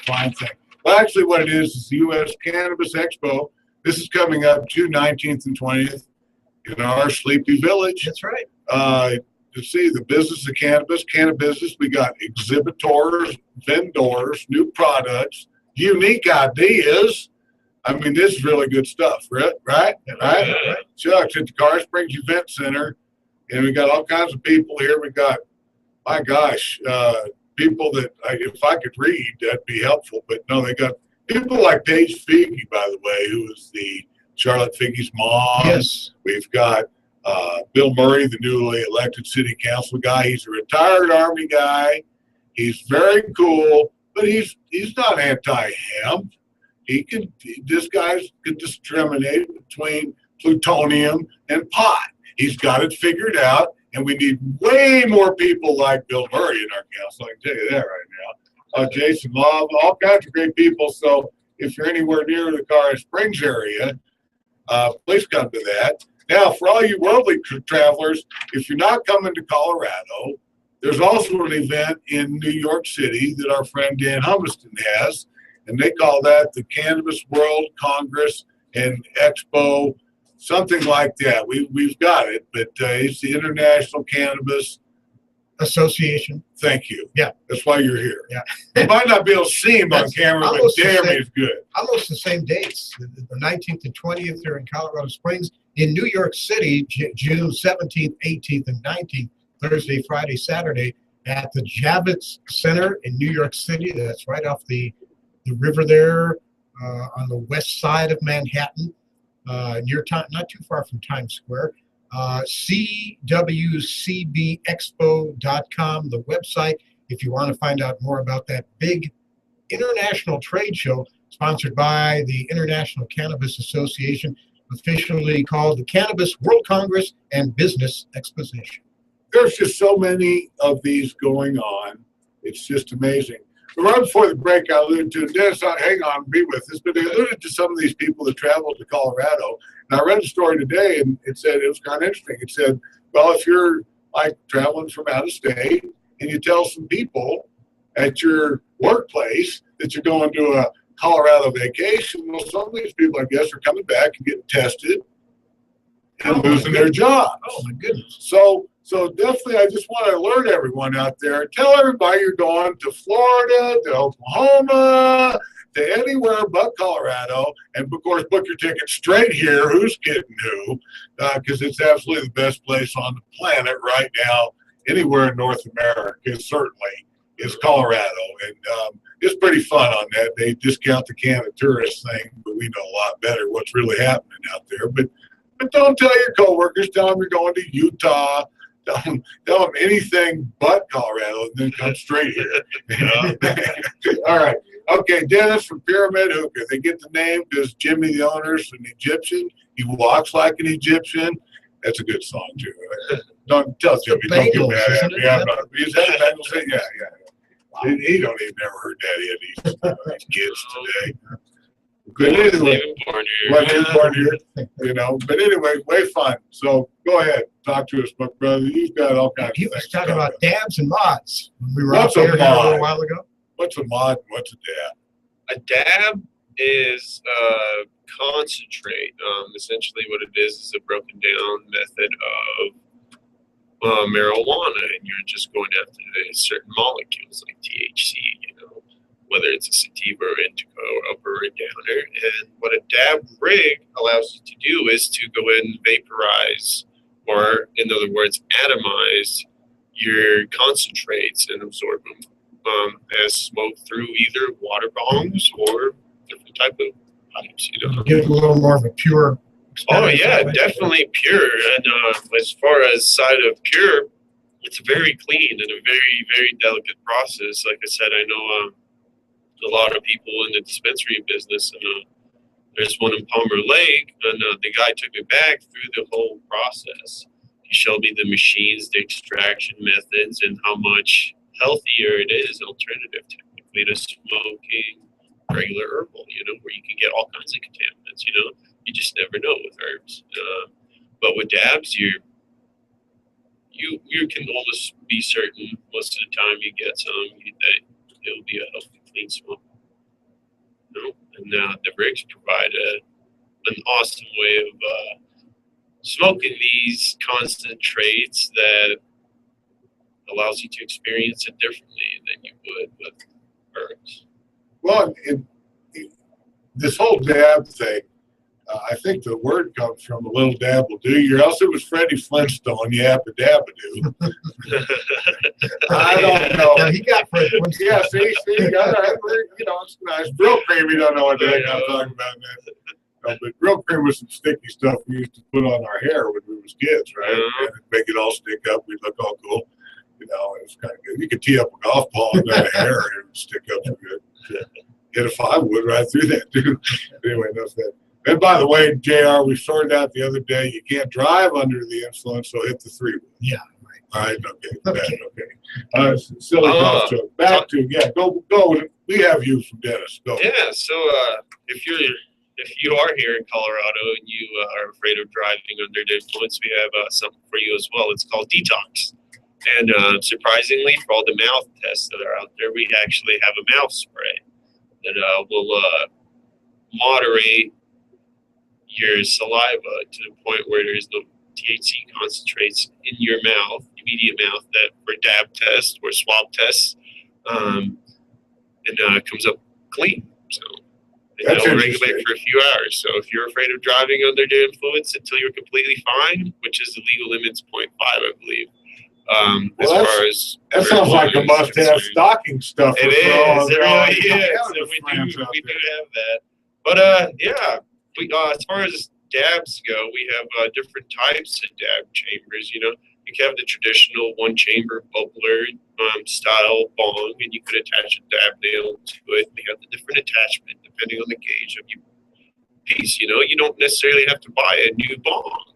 Speaker 2: fine thing. Well, actually, what it is the U.S. Cannabis Expo. This is coming up June 19th and 20th in our Sleepy Village.
Speaker 4: That's right.
Speaker 2: To see the business of cannabis, we got exhibitors, vendors, new products, unique ideas. I mean, this is really good stuff, right? Right? Chuck's at the Car Springs Event Center, and we got all kinds of people here. We got, my gosh, people that if I could read, that'd be helpful. But no, they got people like Paige Figge, by the way, who is the Charlotte Figge's mom.
Speaker 4: Yes.
Speaker 2: We've got Bill Murray, the newly elected city council guy. He's a retired Army guy. He's very cool, but he's not anti-hemp. This guy's can discriminate between plutonium and pot. He's got it figured out, and we need way more people like Bill Murray in our council. I can tell you that right now. Jason Love, all kinds of great people. So if you're anywhere near the Colorado Springs area, please come to that. Now, for all you worldly travelers, if you're not coming to Colorado, there's also an event in New York City that our friend Dan Humiston has, and they call that the Cannabis World Congress and Expo, something like that. We've got it, but it's the International Cannabis
Speaker 4: Association.
Speaker 2: Thank you.
Speaker 4: Yeah.
Speaker 2: That's why you're here.
Speaker 4: Yeah.
Speaker 2: You might not be able to see him on camera, but damn, he's good.
Speaker 4: Almost the same dates. The 19th and 20th are in Colorado Springs. In New York City, June 17th, 18th, and 19th, Thursday, Friday, Saturday, at the Javits Center in New York City. That's right off the river there on the west side of Manhattan, not too far from Times Square. CWCBExpo.com, the website, if you want to find out more about that big international trade show sponsored by the International Cannabis Association, officially called the Cannabis World Congress and Business Exposition.
Speaker 2: There's just so many of these going on. It's just amazing. But right before the break, I alluded to, and Dennis, hang on, be with us, but they alluded to some of these people that traveled to Colorado. And I read a story today, and it said, it was kind of interesting. It said, well, if you're like traveling from out of state and you tell some people at your workplace that you're going to a Colorado vacation, well, some of these people, I guess, are coming back and getting tested and losing their jobs.
Speaker 4: Oh, my goodness.
Speaker 2: So definitely, I just want to alert everyone out there. Tell everybody you're going to Florida, to Oklahoma, to anywhere but Colorado. And, of course, book your ticket straight here. Who's kidding who? Because it's absolutely the best place on the planet right now. Anywhere in North America, certainly, is Colorado. And it's pretty fun on that. They discount the Canada tourist thing, but we know a lot better what's really happening out there. But don't tell your coworkers. Tell them you're going to Utah. Tell them anything but Colorado, and then come straight here. All right. Okay, Dennis from Pyramid Hookah. They get the name because Jimmy, the owner's an Egyptian. He walks like an Egyptian. That's a good song, too. Don't tell Jimmy. Don't get mad at me. Is that the Bengals? Yeah. He don't even never heard that yet. These kids today. But anyway, born here, you know. But anyway, way fun. So go ahead, talk to us, my brother. You've got all kinds of things.
Speaker 4: He was talking about dabs and mods when we were
Speaker 2: What's
Speaker 4: out there
Speaker 2: a mod?
Speaker 4: a little while ago.
Speaker 2: What's a mod and what's a dab?
Speaker 6: A dab is concentrate. Essentially, what it is a broken down method of marijuana, and you're just going after the certain molecules like THC, whether it's a sativa or indica or upper or downer. And what a dab rig allows you to do is to go in and vaporize, or in other words, atomize your concentrates and absorb them as smoke through either water bombs or different type of pipes.
Speaker 4: Give it a little more of a pure experience.
Speaker 6: Oh yeah, definitely pure. And as far as side of pure, it's very clean and a very, very delicate process. Like I said, I know a lot of people in the dispensary business, and there's one in Palmer Lake, and the guy took me back through the whole process. He showed me the machines, the extraction methods, and how much healthier it is, alternative technically to smoking regular herbal, where you can get all kinds of contaminants, you just never know with herbs. But with dabs, you can almost be certain most of the time you get some that it'll be a healthy, clean smoke. And the rigs provide an awesome way of smoking these concentrates that allows you to experience it differently than you would with herbs.
Speaker 2: Well, this whole dab thing, I think the word comes from a little dab will do you, or else it was Freddie Flintstone, you have to dab a do. I don't know.
Speaker 4: Now, he got Fred Flintstone.
Speaker 2: Yeah, see, you know, it's nice. Grill cream, you don't know what the heck I'm talking about, man. No, but grill cream was some sticky stuff we used to put on our hair when we was kids, right? And it'd make it all stick up. We'd look all cool. You know, it was kind of good. You could tee up a golf ball in that hair and it would stick up so good. Hit a 5-wood right through that, dude. Anyway, enough of that. And by the way, JR, we sorted out the other day, you can't drive under the influence, so hit the 3-wood.
Speaker 4: Yeah.
Speaker 2: All right, okay. Silly golf joke. Back to, go. We have you from Dennis. Go.
Speaker 6: Yeah, so if you are here in Colorado and you are afraid of driving under the influence, we have something for you as well. It's called Detox. And surprisingly, for all the mouth tests that are out there, we actually have a mouth spray that will moderate your saliva to the point where there's no THC concentrates in your mouth, immediate mouth, that for dab tests or swab tests, and comes up clean. So it'll regulate for a few hours. So if you're afraid of driving under the influence until you're completely fine, which is the legal limit's 0.5, I believe.
Speaker 2: That sounds like a must-have stocking stuffer.
Speaker 6: It is. It really is. So we do have that. But as far as dabs go, we have different types of dab chambers. You know, you can have the traditional one-chamber bubbler style bong, and you could attach a dab nail to it. We have the different attachment depending on the gauge of your piece. You know, you don't necessarily have to buy a new bong.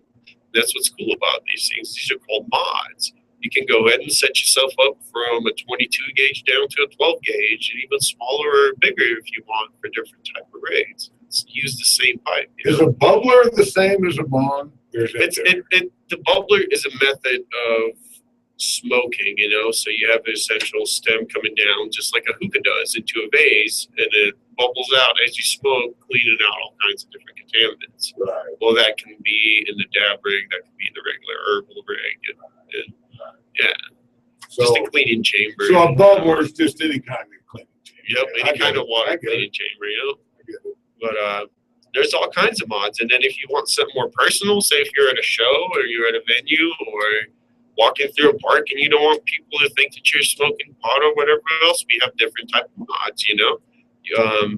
Speaker 6: That's what's cool about these things. These are called mods. You can go ahead and set yourself up from a 22 gauge down to a 12 gauge, and even smaller or bigger if you want for different type of rigs. Use the same pipe.
Speaker 2: Is a bubbler the same as a bong?
Speaker 6: The bubbler is a method of smoking, you know, so you have the essential stem coming down just like a hookah does into a vase, and it bubbles out as you smoke, cleaning out all kinds of different contaminants.
Speaker 2: Right.
Speaker 6: Well, that can be in the dab rig, that can be in the regular herbal rig, and just a cleaning chamber.
Speaker 2: So a bubbler is just any kind of cleaning chamber.
Speaker 6: Yep, any kind of water cleaning chamber, you know. But there's all kinds of mods. And then if you want something more personal, say if you're at a show or you're at a venue or walking through a park and you don't want people to think that you're smoking pot or whatever else, we have different type of mods, you know.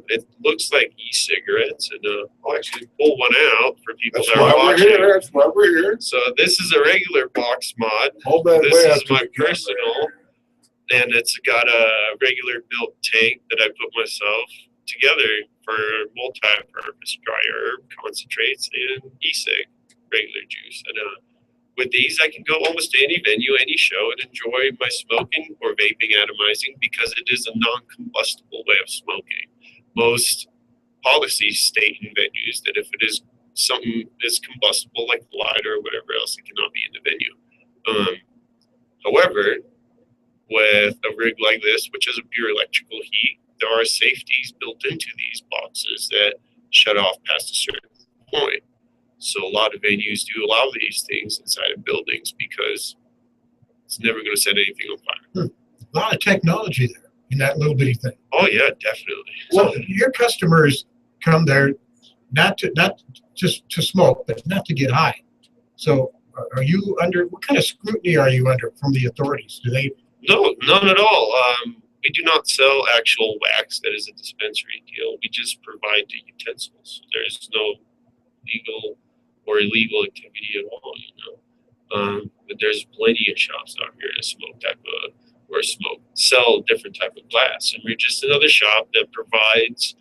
Speaker 6: It looks like e-cigarettes, and I'll actually pull one out for people that are watching.
Speaker 2: That's why we're here.
Speaker 6: So this is a regular box mod.
Speaker 2: Hold that
Speaker 6: this is my personal, and it's got a regular built tank that I put myself together for multi-purpose dry herb concentrates and e-cig regular juice. And with these, I can go almost to any venue, any show, and enjoy my smoking or vaping atomizing because it is a non-combustible way of smoking. Most policies state in venues that if it is something that's combustible, like lighter or whatever else, it cannot be in the venue. However, with a rig like this, which has a pure electrical heat, there are safeties built into these boxes that shut off past a certain point. So a lot of venues do allow these things inside of buildings because it's never going to set anything on fire.
Speaker 4: A lot of technology there in that little bitty thing.
Speaker 6: Oh yeah, definitely.
Speaker 4: So your customers come there not just to smoke, but not to get high. So are you under, what kind of scrutiny are you under from the authorities? Do they?
Speaker 6: No, none at all. We do not sell actual wax that is a dispensary deal. We just provide the utensils. There's no legal or illegal activity at all, you know. But there's plenty of shops out here that smoke type of, or sell different type of glass. And we're just another shop that provides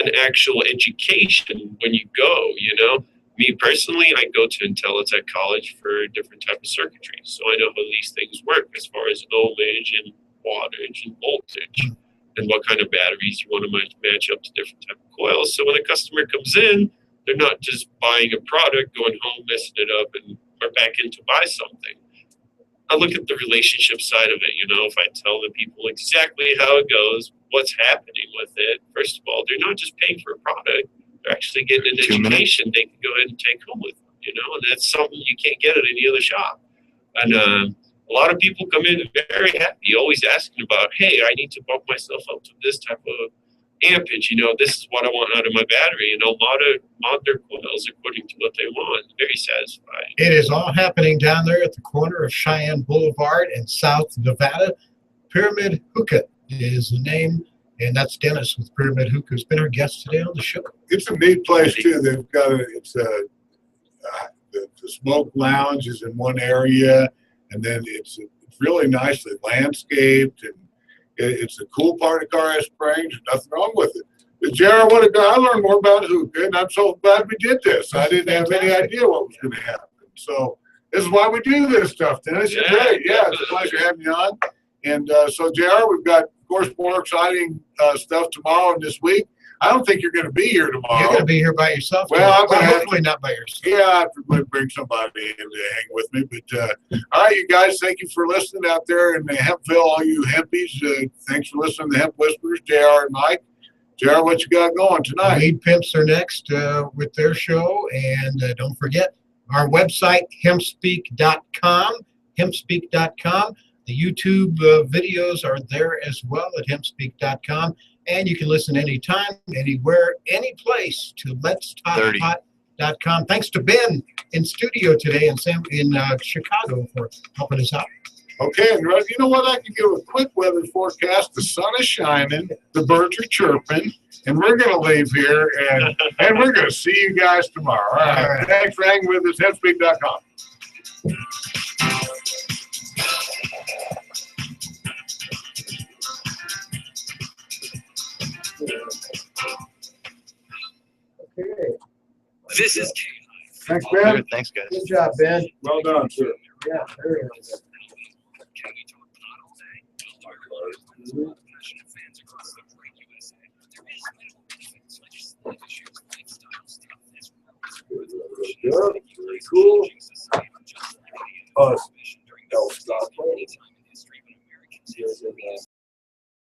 Speaker 6: an actual education when you go, you know. Me personally, I go to Intelitech College for different type of circuitry. So I know how these things work as far as ohmage and wattage and voltage and what kind of batteries you want to match up to different type of coils. So when a customer comes in, they're not just buying a product, going home, messing it up, and are back in to buy something. I look at the relationship side of it, you know, if I tell the people exactly how it goes, what's happening with it. First of all, they're not just paying for a product, they're actually getting an education they can go ahead and take home with them, you know, and that's something you can't get at any other shop. And a lot of people come in very happy, always asking about, hey, I need to bump myself up to this type of ampage. This is what I want out of my battery. Mod their coils according to what they want. Very satisfying.
Speaker 4: It is all happening down there at the corner of Cheyenne Boulevard and South Nevada. Pyramid Hookah is the name, and that's Dennis with Pyramid Hookah, who's been our guest today on the show.
Speaker 2: It's a neat place too. They've got the smoke lounge is in one area, and then it's really nicely landscaped, and it's a cool part of Colorado Springs. There's nothing wrong with it. But Jared, I learned more about hookah, and I'm so glad we did this. I didn't have any idea what was going to happen. So this is why we do this stuff, Dennis. It's great. Yeah, it's a pleasure having you on. And so, JR, we've got, of course, more exciting stuff tomorrow and this week. I don't think you're going to be here tomorrow.
Speaker 4: You're going to be here by yourself.
Speaker 2: Well, I'm going to
Speaker 4: hopefully not by yourself.
Speaker 2: Yeah, I have to bring somebody in to hang with me. But all right, you guys, thank you for listening out there in Hempville, all you Hempies. Thanks for listening to Hemp Whispers, JR and Mike. JR, what you got going tonight?
Speaker 4: Weed Pimps are next with their show. And don't forget our website, hempspeak.com, hempspeak.com. The YouTube videos are there as well at hempspeak.com. And you can listen anytime, anywhere, any place to letstalkhot.com. Thanks to Ben in studio today in Chicago for helping us out.
Speaker 2: Okay, and you know what? I can give a quick weather forecast. The sun is shining, the birds are chirping, and we're going to leave here, and we're going to see you guys tomorrow. All right. Thanks for hanging with us, hempspeak.com.
Speaker 9: Okay.
Speaker 8: This is
Speaker 9: Thanks, Ben.
Speaker 3: Thanks, guys.
Speaker 9: Good job, Ben.
Speaker 2: Well done, sir.
Speaker 9: Yeah, very good. Good. Very cool. Us.